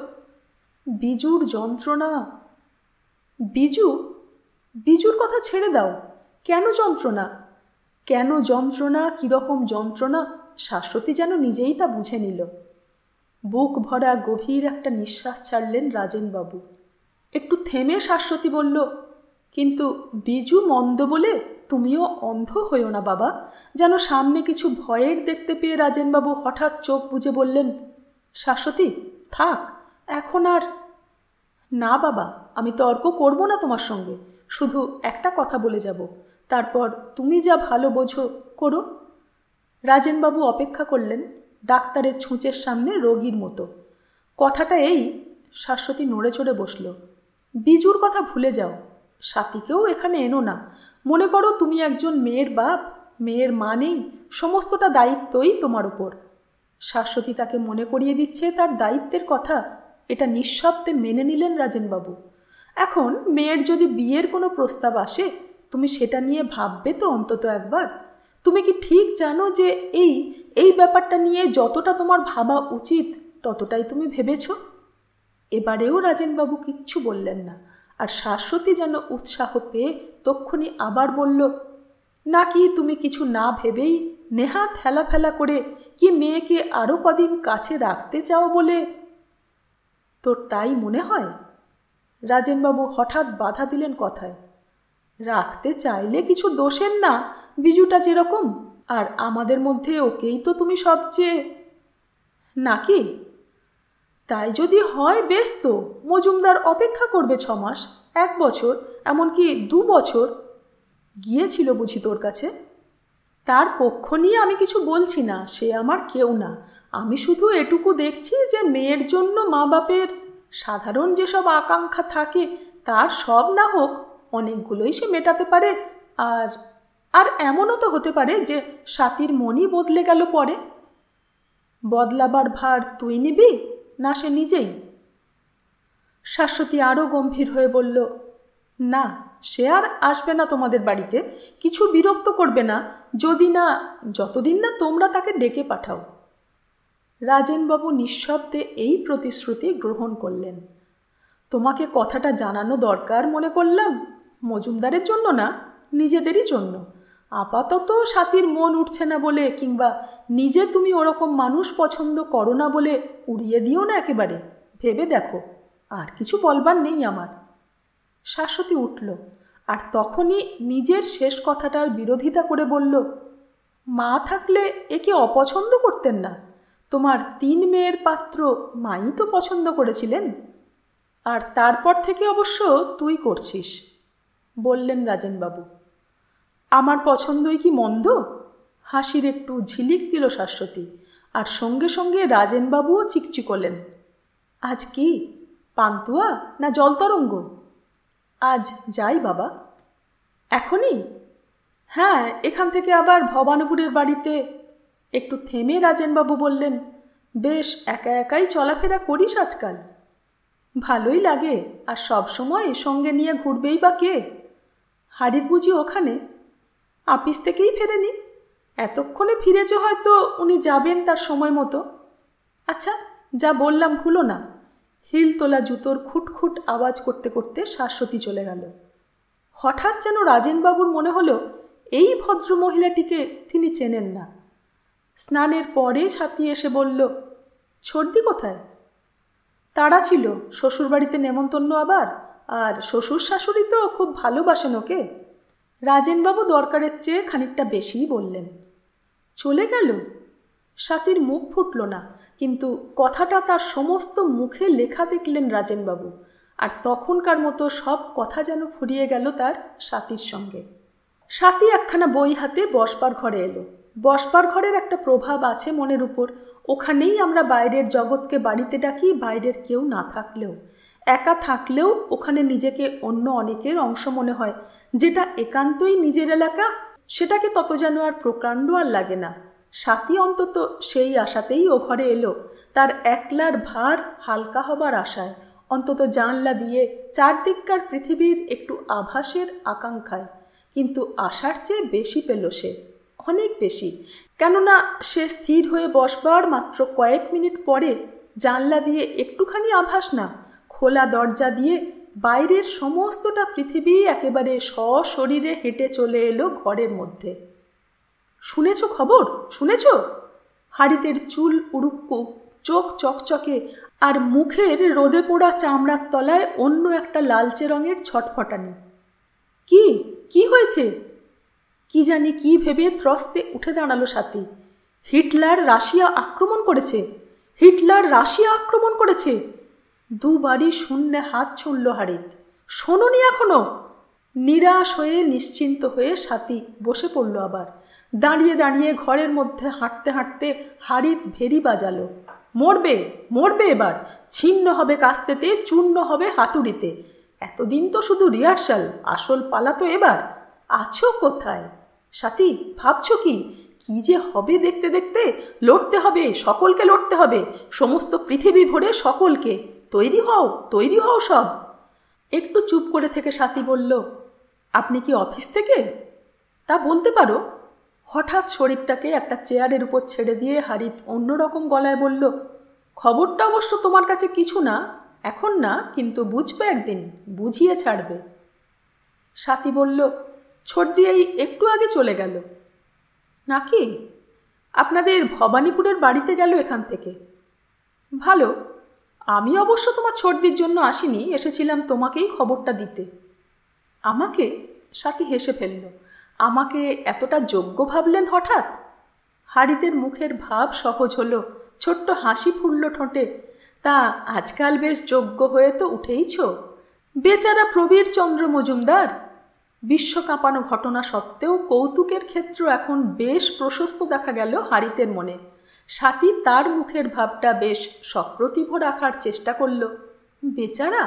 বিজুর যন্ত্রণা। বিজুর কথা ছেড়ে দাও। কেন যন্ত্রণা? কেন যন্ত্রণা, কীরকম যন্ত্রণা, শাশ্বতী যেন নিজেই তা বুঝে নিল। বুক ভরা গভীর একটা নিঃশ্বাস ছাড়লেন রাজেনবাবু। একটু থেমে শাশ্বতী বলল, কিন্তু বিজু মন্দ বলে তুমিও অন্ধ হইও না বাবা। যেন সামনে কিছু ভয়ের দেখতে পেয়ে রাজেনবাবু হঠাৎ চোখ বুজে বললেন, শাশ্বতী থাক, এখন আর। না বাবা, আমি তর্ক করব না তোমার সঙ্গে, শুধু একটা কথা বলে যাব, তারপর তুমি যা ভালো বোঝো করো। রাজেনবাবু অপেক্ষা করলেন ডাক্তারের ছুঁচের সামনে রোগীর মতো। কথাটা এই, শাশ্বতী নড়ে চড়ে বসল। বিজুর কথা ভুলে যাও, সাথীকেও এখানে এনো না। মনে করো তুমি একজন মেয়ের বাপ, মেয়ের মা নেই, সমস্তটা দায়িত্বই তোমার উপর। শাশ্বতী তাকে মনে করিয়ে দিচ্ছে তার দায়িত্বের কথা। এটা নিঃশব্দে মেনে নিলেন রাজেনবাবু। এখন মেয়ের যদি বিয়ের কোনো প্রস্তাব আসে, তুমি সেটা নিয়ে ভাববে তো অন্তত একবার। তুমি কি ঠিক জানো যে এই ব্যাপারটা নিয়ে যতটা তোমার ভাবা উচিত ততটাই তুমি ভেবেছ? এবারেও রাজেনবাবু কিচ্ছু বললেন না, আর শাশ্বতী যেন উৎসাহ পেয়ে তক্ষুনি আবার বলল, নাকি তুমি কিছু না ভেবেই নেহাত হেলাফেলা করে কি মেয়েকে আরও কদিন কাছে রাখতে চাও বলে? তোর তাই মনে হয়? রাজেনবাবু হঠাৎ বাধা দিলেন কথায়। রাখতে চাইলে কিছু দোষের না, বিজুটা যেরকম, আর আমাদের মধ্যে ওকেই তো তুমি সবচেয়ে। নাকি? তাই যদি হয় বেশ তো, মজুমদার অপেক্ষা করবে 6 মাস, 1 বছর, এমনকি 2 বছর। গিয়েছিল বুঝি তোর কাছে? তার পক্ষ নিয়ে আমি কিছু বলছি না, সে আমার কেউ না। আমি শুধু এটুকু দেখছি যে মেয়ের জন্য মা বাপের সাধারণ যেসব আকাঙ্ক্ষা থাকে তার সব না হোক অনেকগুলোই সে মেটাতে পারে। আর আর এমনও তো হতে পারে যে সাথীর মনই বদলে গেল পরে। বদলাবার ভার তুই নিবি না সে নিজেই? শাশ্বতী আরও গম্ভীর হয়ে বলল, না, সে আর আসবে না তোমাদের বাড়িতে, কিছু বিরক্ত করবে না, যতদিন না তোমরা তাকে ডেকে পাঠাও। রাজেনবাবু নিঃশব্দে এই প্রতিশ্রুতি গ্রহণ করলেন। তোমাকে কথাটা জানানো দরকার মনে করলাম, মজুমদারের জন্য না, নিজেদেরই জন্য। আপাতত সাথীর মন উঠছে না বলে, কিংবা নিজে তুমি ওরকম মানুষ পছন্দ করো না বলে উড়িয়ে দিও না একেবারে, ভেবে দেখো। আর কিছু বলবার নেই আমার। শাশ্বতী উঠল, আর তখনই নিজের শেষ কথাটার বিরোধিতা করে বলল, মা থাকলে একে অপছন্দ করতেন না? তোমার 3 মেয়ের পাত্র মাই তো পছন্দ করেছিলেন, আর তারপর থেকে অবশ্য তুই করছিস, বললেন রাজেনবাবু। আমার পছন্দই কি মন্দ? হাসির একটু ঝিলিক দিল শাশ্বতী, আর সঙ্গে সঙ্গে রাজেনবাবুও চিকচিকলেন। আজ কি পান্তুয়া না জলতরঙ্গ? আজ যাই বাবা। এখনই? হ্যাঁ, এখান থেকে আবার ভবানীপুরের বাড়িতে। একটু থেমে রাজেনবাবু বললেন, বেশ একা একাই চলাফেরা করিস আজকাল? ভালোই লাগে, আর সব সময় সঙ্গে নিয়ে ঘুরবেই বা কে? হারিত বুঝি ওখানে? আপিস থেকেই ফেরেনি, এতক্ষণে ফিরেছে, হয়তো উনি যাবেন তার সময় মতো। আচ্ছা, যা বললাম ভুলো না। হিল তোলা জুতোর খুটখুট আওয়াজ করতে করতে শাশ্বতী চলে গেল। হঠাৎ যেন রাজেনবাবুর মনে হলো এই ভদ্রমহিলাটিকে তিনি চেনেন না। স্নানের পরে সাথী এসে বলল, ছর্দি কোথায়? তাড়া ছিল, শ্বশুরবাড়িতে নেমন্তন্ন আবার, আর শ্বশুর শাশুড়ি তো খুব ভালোবাসেন ওকে। রাজেনবাবু দরকারের চেয়ে খানিকটা বেশিই বললেন। চলে গেল? সাথীর মুখ ফুটল না, কিন্তু কথাটা তার সমস্ত মুখে লেখা দেখলেন রাজেনবাবু, আর তখনকার মতো সব কথা যেন ফুরিয়ে গেল তার সাথীর সঙ্গে। সাথী একখানা বই হাতে বসবার ঘরে এলো। বসবার ঘরের একটা প্রভাব আছে মনের উপর, ওখানেই আমরা বাইরের জগৎকে বাড়িতে ডাকি, বাইরের কেউ না থাকলেও। একা থাকলেও ওখানে নিজেকে অন্য অনেকের অংশ মনে হয়। যেটা একান্তই নিজের এলাকা, সেটাকে তত যেন আর প্রকাণ্ড আর লাগে না। সাথী অন্তত সেই আশাতেই ও ঘরে এলো, তার একলার ভার হালকা হবার আশায়, অন্তত জানলা দিয়ে চারদিককার পৃথিবীর একটু আভাসের আকাঙ্ক্ষায়। কিন্তু আশার চেয়ে বেশি পেল সে, অনেক বেশি। কেননা সে স্থির হয়ে বসবার মাত্র কয়েক মিনিট পরে জানলা দিয়ে একটুখানি আভাস না, খোলা দরজা দিয়ে বাইরের সমস্তটা পৃথিবী একেবারে সশরীরে হেঁটে চলে এলো ঘরের মধ্যে। শুনেছ খবর, শুনেছ? হাড়িতের চুল উড়ুক্কু, চোখ চকচকে, আর মুখের রোদে পোড়া চামড়ার তলায় অন্য একটা লালচে রঙের ছটফটানি। কি কি হয়েছে? কি জানি কি ভেবে ত্রস্তে উঠে দাঁড়ালো সাথী। হিটলার রাশিয়া আক্রমণ করেছে, হিটলার রাশিয়া আক্রমণ করেছে। দুবারই শূন্যে হাত ছুঁড়ল হাড়িত। শোনোনি এখনো? নিরাশ হয়ে নিশ্চিন্ত হয়ে সাথী বসে পড়ল আবার। দাঁড়িয়ে দাঁড়িয়ে ঘরের মধ্যে হাঁটতে হাঁটতে হাড়িত ভেরি বাজালো। মরবে, মরবে এবার, ছিন্ন হবে কাস্তেতে, চূর্ণ হবে হাতুড়িতে। এতদিন তো শুধু রিহার্সাল, আসল পালা তো এবার। আছো কোথায় সাথী? ভাবছো কি? কি যে হবে দেখতে দেখতে? লড়তে হবে, সকলকে লড়তে হবে, সমস্ত পৃথিবী ভরে সকলকে। তৈরি হও, তৈরি হও সব। একটু চুপ করে থেকে সাথী বলল, আপনি কি অফিস থেকে? তা বলতে পারো। হঠাৎ শরীরটাকে একটা চেয়ারের উপর ছেড়ে দিয়ে হাড়িত অন্যরকম গলায় বলল, খবরটা অবশ্য তোমার কাছে কিছু না, এখন না, কিন্তু বুঝবে একদিন, বুঝিয়ে ছাড়বে। সাথী বলল, ছোট দিয়েই একটু আগে চলে গেল। নাকি? আপনাদের ভবানীপুরের বাড়িতে গেল এখান থেকে। ভালো। আমি অবশ্য তোমার ছোটদির জন্য আসিনি, এসেছিলাম তোমাকেই খবরটা দিতে। আমাকে? সাথী হেসে ফেলল। আমাকে এতটা যোগ্য ভাবলেন হঠাৎ? হাড়িদের মুখের ভাব সহজ হলো, ছোট্ট হাসি ফুলল ঠোঁটে। তা আজকাল বেশ যোগ্য হয়ে তো উঠেইছ। বেচারা প্রবীর চন্দ্র মজুমদার। বিশ্ব কাঁপানো ঘটনা সত্ত্বেও কৌতুকের ক্ষেত্র এখন বেশ প্রশস্ত দেখা গেল হাড়িতের মনে। সাথী তার মুখের ভাবটা বেশ সপ্রতিভ রাখার চেষ্টা করল। বেচারা?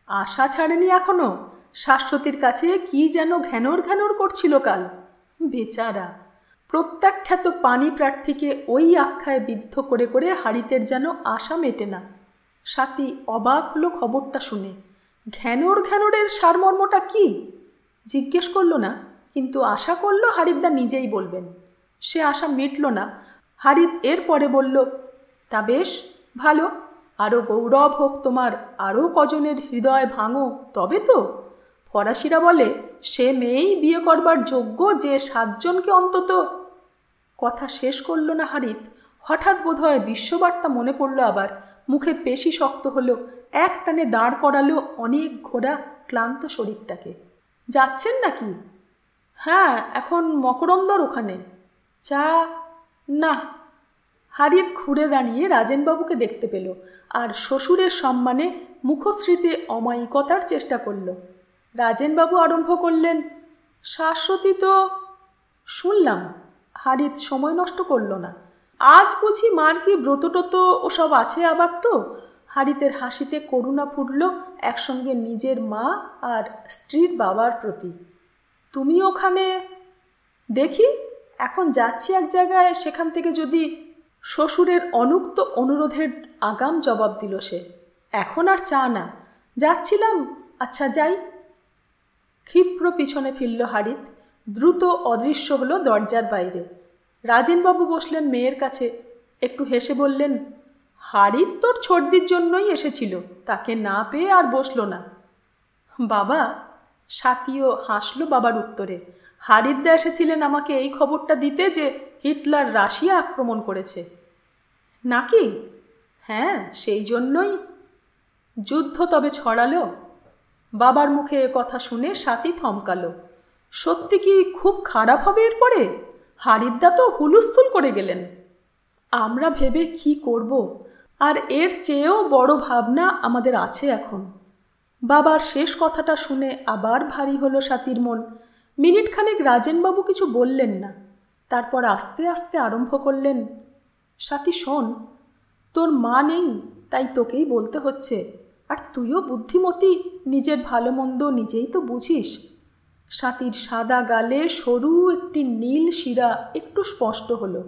আশা ছাড়েনি এখনো। শাশ্বতীর কাছে কি যেন ঘ্যানর ঘ্যানর করছিল কাল। বেচারা। প্রত্যাখ্যাত পানি প্রার্থীকে ওই আখ্যায় বিদ্ধ করে করে হাড়িতের যেন আশা মেটে না। সাথী অবাক হলো খবরটা শুনে। ঘ্যানর ঘ্যানরের সারমর্মটা কি জিজ্ঞেস করল না, কিন্তু আশা করল হাড়িতদা নিজেই বলবেন। সে আশা মিটল না। হাড়িত এর পরে বলল, তা বেশ ভালো, আরও গৌরব হোক তোমার, আরও কজনের হৃদয় ভাঙো, তবে তো। ফরাসিরা বলে সে মেয়েই বিয়ে করবার যোগ্য যে 7 জনকে অন্তত। কথা শেষ করল না হাড়িত। হঠাৎ বোধহয় বিশ্ববার্তা মনে পড়ল আবার। মুখের পেশি শক্ত হলো, এক টানে দাঁড় করালো অনেক ঘোরা ক্লান্ত শরীরটাকে। যাচ্ছেন নাকি? হ্যাঁ, এখন মকরন্দর ওখানে। চা? না। হাড়িত ঘুরে দাঁড়িয়ে রাজেনবাবুকে দেখতে পেল, আর শ্বশুরের সম্মানে মুখশ্রীতে অমায়িকতার চেষ্টা করল। রাজেনবাবু আরম্ভ করলেন, শাশ্বতী তো শুনলাম। হাড়িত সময় নষ্ট করল না। আজ বুঝি মার কি ব্রতটত ওসব আছে আবার তো। হাড়িতের হাসিতে করুণা ফুটল একসঙ্গে নিজের মা আর স্ত্রীর বাবার প্রতি। তুমি ওখানে? দেখি, এখন যাচ্ছি এক জায়গায়, সেখান থেকে যদি। শ্বশুরের অনুক্ত অনুরোধের আগাম জবাব দিল সে। এখন আর চা না, যাচ্ছিলাম। আচ্ছা যাই। ক্ষিপ্র পিছনে ফিরল হাড়িত। দ্রুত অদৃশ্য হলো দরজার বাইরে। রাজেনবাবু বসলেন মেয়ের কাছে, একটু হেসে বললেন, হাড়িত তোর ছোটদির জন্যই এসেছিল, তাকে না পেয়ে আর বসল না। বাবা? সাথীও হাসল বাবার উত্তরে। হাড়িতদা এসেছিলেন আমাকে এই খবরটা দিতে যে হিটলার রাশিয়া আক্রমণ করেছে। নাকি? হ্যাঁ, সেই জন্যই। যুদ্ধ তবে ছড়ালো? বাবার মুখে কথা শুনে সাথী থমকালো। সত্যি কি খুব খারাপ হবে এরপরে? হাড়িতদা তো হুলুস্থুল করে গেলেন। আমরা ভেবে কি করব? আর এর চেয়েও বড় ভাবনা আমাদের আছে এখন। বাবার শেষ কথাটা শুনে আবার ভারী হলো সাথীর মন। মিনিটখানেক রাজেনবাবু কিছু বললেন না। তারপর আস্তে আস্তে আরম্ভ করলেন, সাথী শোন, তোর মা নেই, তাই তোকেই বলতে হচ্ছে। আর তুইও বুদ্ধিমতী, নিজের ভালো মন্দ নিজেই তো বুঝিস। সাথীর সাদা গালে সরু একটি নীল শিরা একটু স্পষ্ট হলো।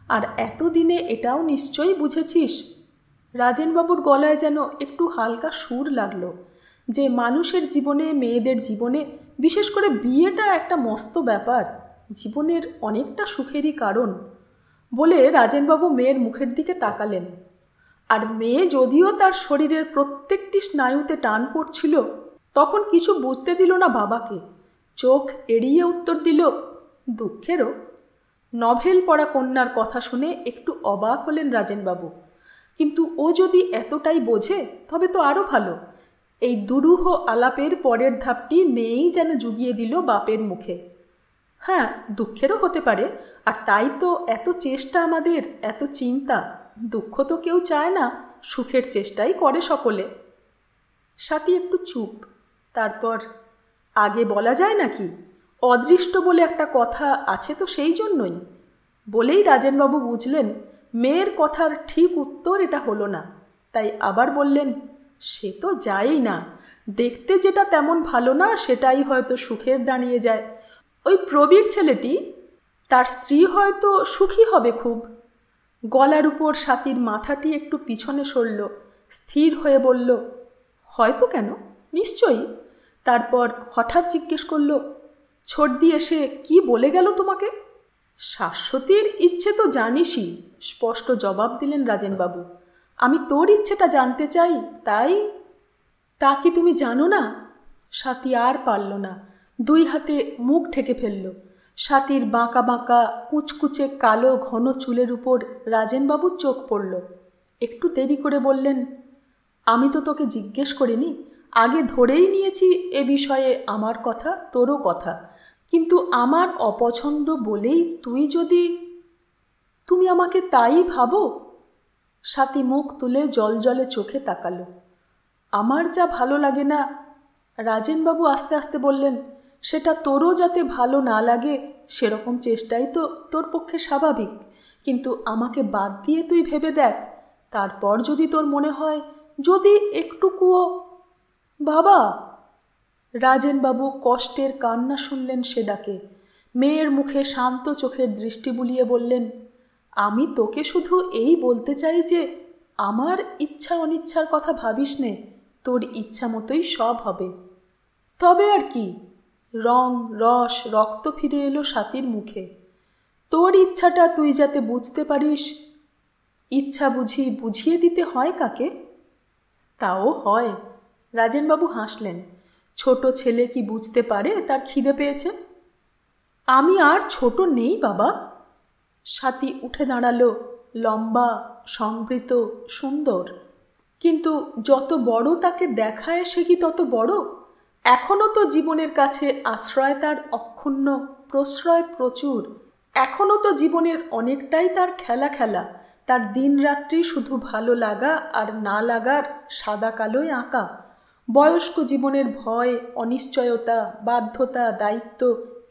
আর এতদিনে এটাও নিশ্চয়ই বুঝেছিস। রাজেনবাবুর গলায় যেন একটু হালকা সুর লাগলো, যে মানুষের জীবনে, মেয়েদের জীবনে, বিশেষ করে বিয়েটা একটা মস্ত ব্যাপার, জীবনের অনেকটা সুখেরই কারণ। বলে রাজেনবাবু মেয়ের মুখের দিকে তাকালেন। আর মেয়ে যদিও তার শরীরের প্রত্যেকটি স্নায়ুতে টান পড়ছিল, তখন কিছু বুঝতে দিল না বাবাকে। চোখ এড়িয়ে উত্তর দিল, দুঃখেরও। নভেল পড়া কন্যার কথা শুনে একটু অবাক হলেন রাজেনবাবু। কিন্তু ও যদি এতটাই বোঝে তবে তো আরও ভালো। এই দুরূহ আলাপের পরের ধাপটি মেয়েই যেন জুগিয়ে দিল বাপের মুখে। হ্যাঁ, দুঃখেরও হতে পারে, আর তাই তো এত চেষ্টা আমাদের, এত চিন্তা। দুঃখ তো কেউ চায় না, সুখের চেষ্টাই করে সকলে। স্বাতী একটু চুপ। তারপর, আগে বলা যায় নাকি? অদৃষ্ট বলে একটা কথা আছে তো, সেই জন্যই। বলেই রাজেনবাবু বুঝলেন মেয়ের কথার ঠিক উত্তর এটা হলো না। তাই আবার বললেন, সে তো যায়ই না, দেখতে যেটা তেমন ভালো না সেটাই হয়তো সুখের দাঁড়িয়ে যায়। ওই প্রবীর ছেলেটি, তার স্ত্রী হয়তো সুখী হবে খুব। গলার উপর স্বাতীর মাথাটি একটু পিছনে সরল, স্থির হয়ে বলল, হয়তো কেন, নিশ্চয়ই। তারপর হঠাৎ জিজ্ঞেস করল, ছর্দি এসে কি বলে গেল তোমাকে? শাশ্বতীর ইচ্ছে তো জানিসই, স্পষ্ট জবাব দিলেন রাজেনবাবু। আমি তোর ইচ্ছেটা জানতে চাই, তাই। তা কি তুমি জানো না? স্বাতী আর পারল না, দুই হাতে মুখ ঢেকে ফেলল। স্বাতীর বাঁকা বাঁকা কুচকুচে কালো ঘন চুলের উপর রাজেনবাবুর চোখ পড়ল। একটু দেরি করে বললেন, আমি তো তোকে জিজ্ঞেস করিনি, আগে ধরেই নিয়েছি এ বিষয়ে আমার কথা, তোরও কথা। কিন্তু আমার অপছন্দ বলেই তুই যদি... তুমি আমাকে তাই ভাবো? স্বাতী মুখ তুলে জলজলে চোখে তাকালো। আমার যা ভালো লাগে না, রাজেনবাবু আস্তে আস্তে বললেন, সেটা তোরও যাতে ভালো না লাগে সেরকম চেষ্টাই তো তোর পক্ষে স্বাভাবিক। কিন্তু আমাকে বাদ দিয়ে তুই ভেবে দেখ, তারপর যদি তোর মনে হয়, যদি একটুকুও... বাবা! রাজেনবাবু কষ্টের কান্না শুনলেন সে ডাকে। মেয়ের মুখে শান্ত চোখের দৃষ্টি বুলিয়ে বললেন, আমি তোকে শুধু এই বলতে চাই যে আমার ইচ্ছা অনিচ্ছার কথা ভাবিস নে, তোর ইচ্ছা মতোই সব হবে। তবে আর কি? রং রস রক্ত ফিরে এলো স্বাতীর মুখে। তোর ইচ্ছাটা তুই যাতে বুঝতে পারিস। ইচ্ছা বুঝি বুঝিয়ে দিতে হয় কাকে? তাও হয়। রাজেনবাবু হাসলেন। ছোট ছেলে কি বুঝতে পারে তার খিদে পেয়েছে? আমি আর ছোট নেই বাবা। স্বাতী উঠে দাঁড়ালো, লম্বা, সংবৃত, সুন্দর। কিন্তু যত বড় তাকে দেখায় সে কি তত বড়? এখনও তো জীবনের কাছে আশ্রয় তার অক্ষুণ্ণ, প্রশ্রয় প্রচুর। এখনও তো জীবনের অনেকটাই তার খেলা খেলা, তার দিনরাত্রি শুধু ভালো লাগা আর না লাগার সাদা কালোয় আঁকা। বয়স্ক জীবনের ভয়, অনিশ্চয়তা, বাধ্যতা, দায়িত্ব,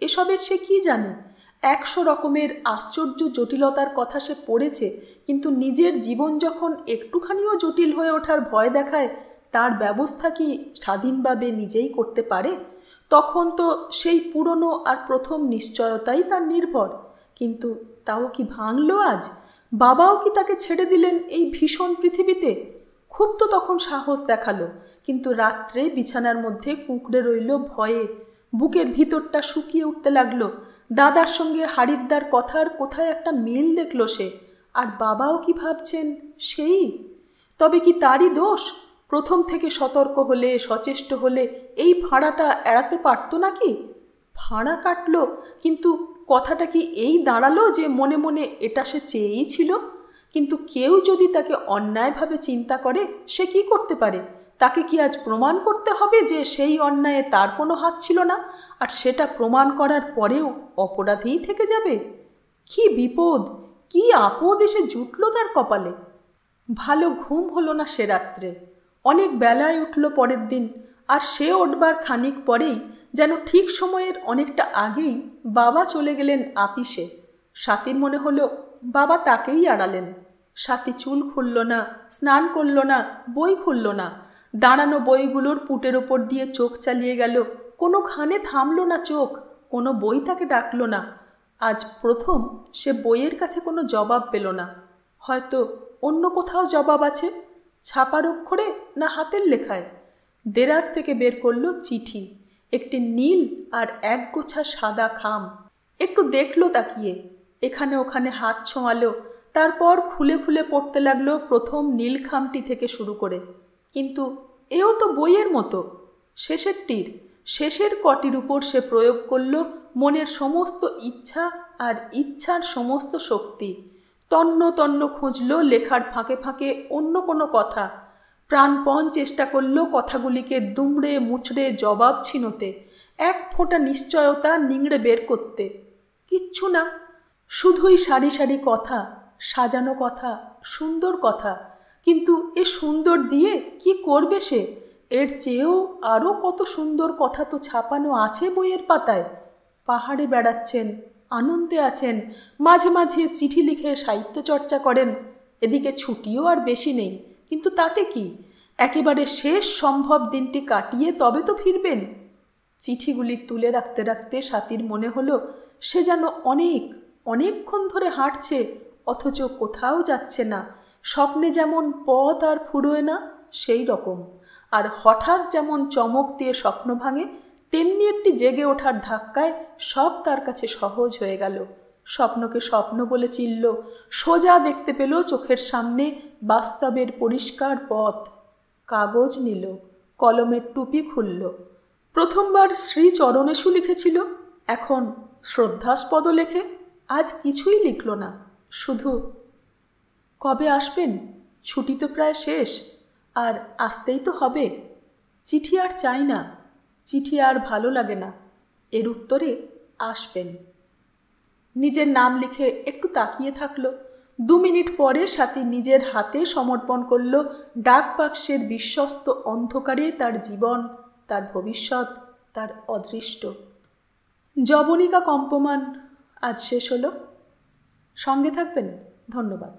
এসবের সে কি জানে? 100 রকমের আশ্চর্য জটিলতার কথা সে পড়েছে, কিন্তু নিজের জীবন যখন একটুখানিও জটিল হয়ে ওঠার ভয় দেখায়, তার ব্যবস্থা কি স্বাধীনভাবে নিজেই করতে পারে? তখন তো সেই পুরনো আর প্রথম নিশ্চয়তাই তার নির্ভর। কিন্তু তাও কি ভাঙল আজ? বাবাও কি তাকে ছেড়ে দিলেন এই ভীষণ পৃথিবীতে? খুব তো তখন সাহস দেখালো, কিন্তু রাত্রে বিছানার মধ্যে কুঁকড়ে রইল ভয়ে। বুকের ভিতরটা শুকিয়ে উঠতে লাগলো। দাদার সঙ্গে হারিদ্দার কথার কোথায় একটা মিল দেখল সে। আর বাবাও কি ভাবছেন সেই? তবে কি তারই দোষ? প্রথম থেকে সতর্ক হলে, সচেষ্ট হলে এই ভাঁড়াটা এড়াতে পারত নাকি? ভাঁড়া কাটল, কিন্তু কথাটা কি এই দাঁড়ালো যে মনে মনে এটা সে চেয়েই ছিল? কিন্তু কেউ যদি তাকে অন্যায়ভাবে চিন্তা করে, সে কি করতে পারে? তাকে কি আজ প্রমাণ করতে হবে যে সেই অন্যায়ে তার কোনো হাত ছিল না, আর সেটা প্রমাণ করার পরেও অপরাধীই থেকে যাবে? কি বিপদ, কি আপদ এসে জুটল তার কপালে! ভালো ঘুম হলো না সে রাত্রে। অনেক বেলায় উঠল পরের দিন, আর সে উঠবার খানিক পরেই, যেন ঠিক সময়ের অনেকটা আগেই, বাবা চলে গেলেন আপিসে। স্বাতীর মনে হলো বাবা তাকেই আড়ালেন। স্বাতী চুল খুলল না, স্নান করল না, বই খুলল না। দাঁড়ানো বইগুলোর পুটের ওপর দিয়ে চোখ চালিয়ে গেল, কোনোখানে থামল না চোখ, কোনো বই তাকে ডাকল না। আজ প্রথম সে বইয়ের কাছে কোনো জবাব পেল না। হয়তো অন্য কোথাও জবাব আছে, ছাপার অক্ষরে না হাতের লেখায়। দেরাজ থেকে বের করল চিঠি, একটি নীল আর একগোছা সাদা খাম। একটু দেখল তাকিয়ে, এখানে ওখানে হাত ছোঁয়ালো, তারপর খুলে খুলে পড়তে লাগলো প্রথম নীলখামটি থেকে শুরু করে। কিন্তু এও তো বইয়ের মতো। শেষের কটির উপর সে প্রয়োগ করল মনের সমস্ত ইচ্ছা আর ইচ্ছার সমস্ত শক্তি। তন্ন তন্ন খুঁজল লেখার ফাঁকে ফাঁকে অন্য কোনো কথা। প্রাণপণ চেষ্টা করল কথাগুলিকে দুমড়ে মুচড়ে জবাব ছিনোতে, এক ফোঁটা নিশ্চয়তা নিংড়ে বের করতে। কিচ্ছু না, শুধুই সারি সারি কথা, সাজানো কথা, সুন্দর কথা। কিন্তু এ সুন্দর দিয়ে কি করবে সে? এর চেয়েও আরও কত সুন্দর কথা তো ছাপানো আছে বইয়ের পাতায়। পাহাড়ে বেড়াচ্ছেন, আনন্দে আছেন, মাঝে মাঝে চিঠি লিখে সাহিত্য চর্চা করেন। এদিকে ছুটিও আর বেশি নেই, কিন্তু তাতে কি? একেবারে শেষ সম্ভব দিনটি কাটিয়ে তবে তো ফিরবেন। চিঠিগুলি তুলে রাখতে রাখতে স্বাতীর মনে হলো সে যেন অনেকক্ষণ ধরে হাঁটছে, অথচ কোথাও যাচ্ছে না। স্বপ্নে যেমন পথ আর ফুরোয় না, সেই রকম। আর হঠাৎ যেমন চমক দিয়ে স্বপ্ন ভাঙে, তেমনি একটি জেগে ওঠার ধাক্কায় সব তার কাছে সহজ হয়ে গেল। স্বপ্নকে স্বপ্ন বলে চিনল, সোজা দেখতে পেল চোখের সামনে বাস্তবের পরিষ্কার পথ। কাগজ নিল, কলমের টুপি খুলল। প্রথমবার শ্রীচরণেশু লিখেছিল, এখন শ্রদ্ধাস্পদ লেখে। আজ কিছুই লিখল না, শুধু কবে আসবেন? ছুটি তো প্রায় শেষ, আর আসতেই তো হবে। চিঠি আর চাই না, চিঠি আর ভালো লাগে না, এর উত্তরে আসবেন। নিজের নাম লিখে একটু তাকিয়ে থাকল। 2 মিনিট পরে স্বাতী নিজের হাতে সমর্পণ করল ডাক বাক্সের বিশ্বস্ত অন্ধকারে তার জীবন, তার ভবিষ্যৎ, তার অদৃষ্ট। যবনিকা কম্পমান আজ শেষ হলো। সঙ্গে থাকবেন। ধন্যবাদ।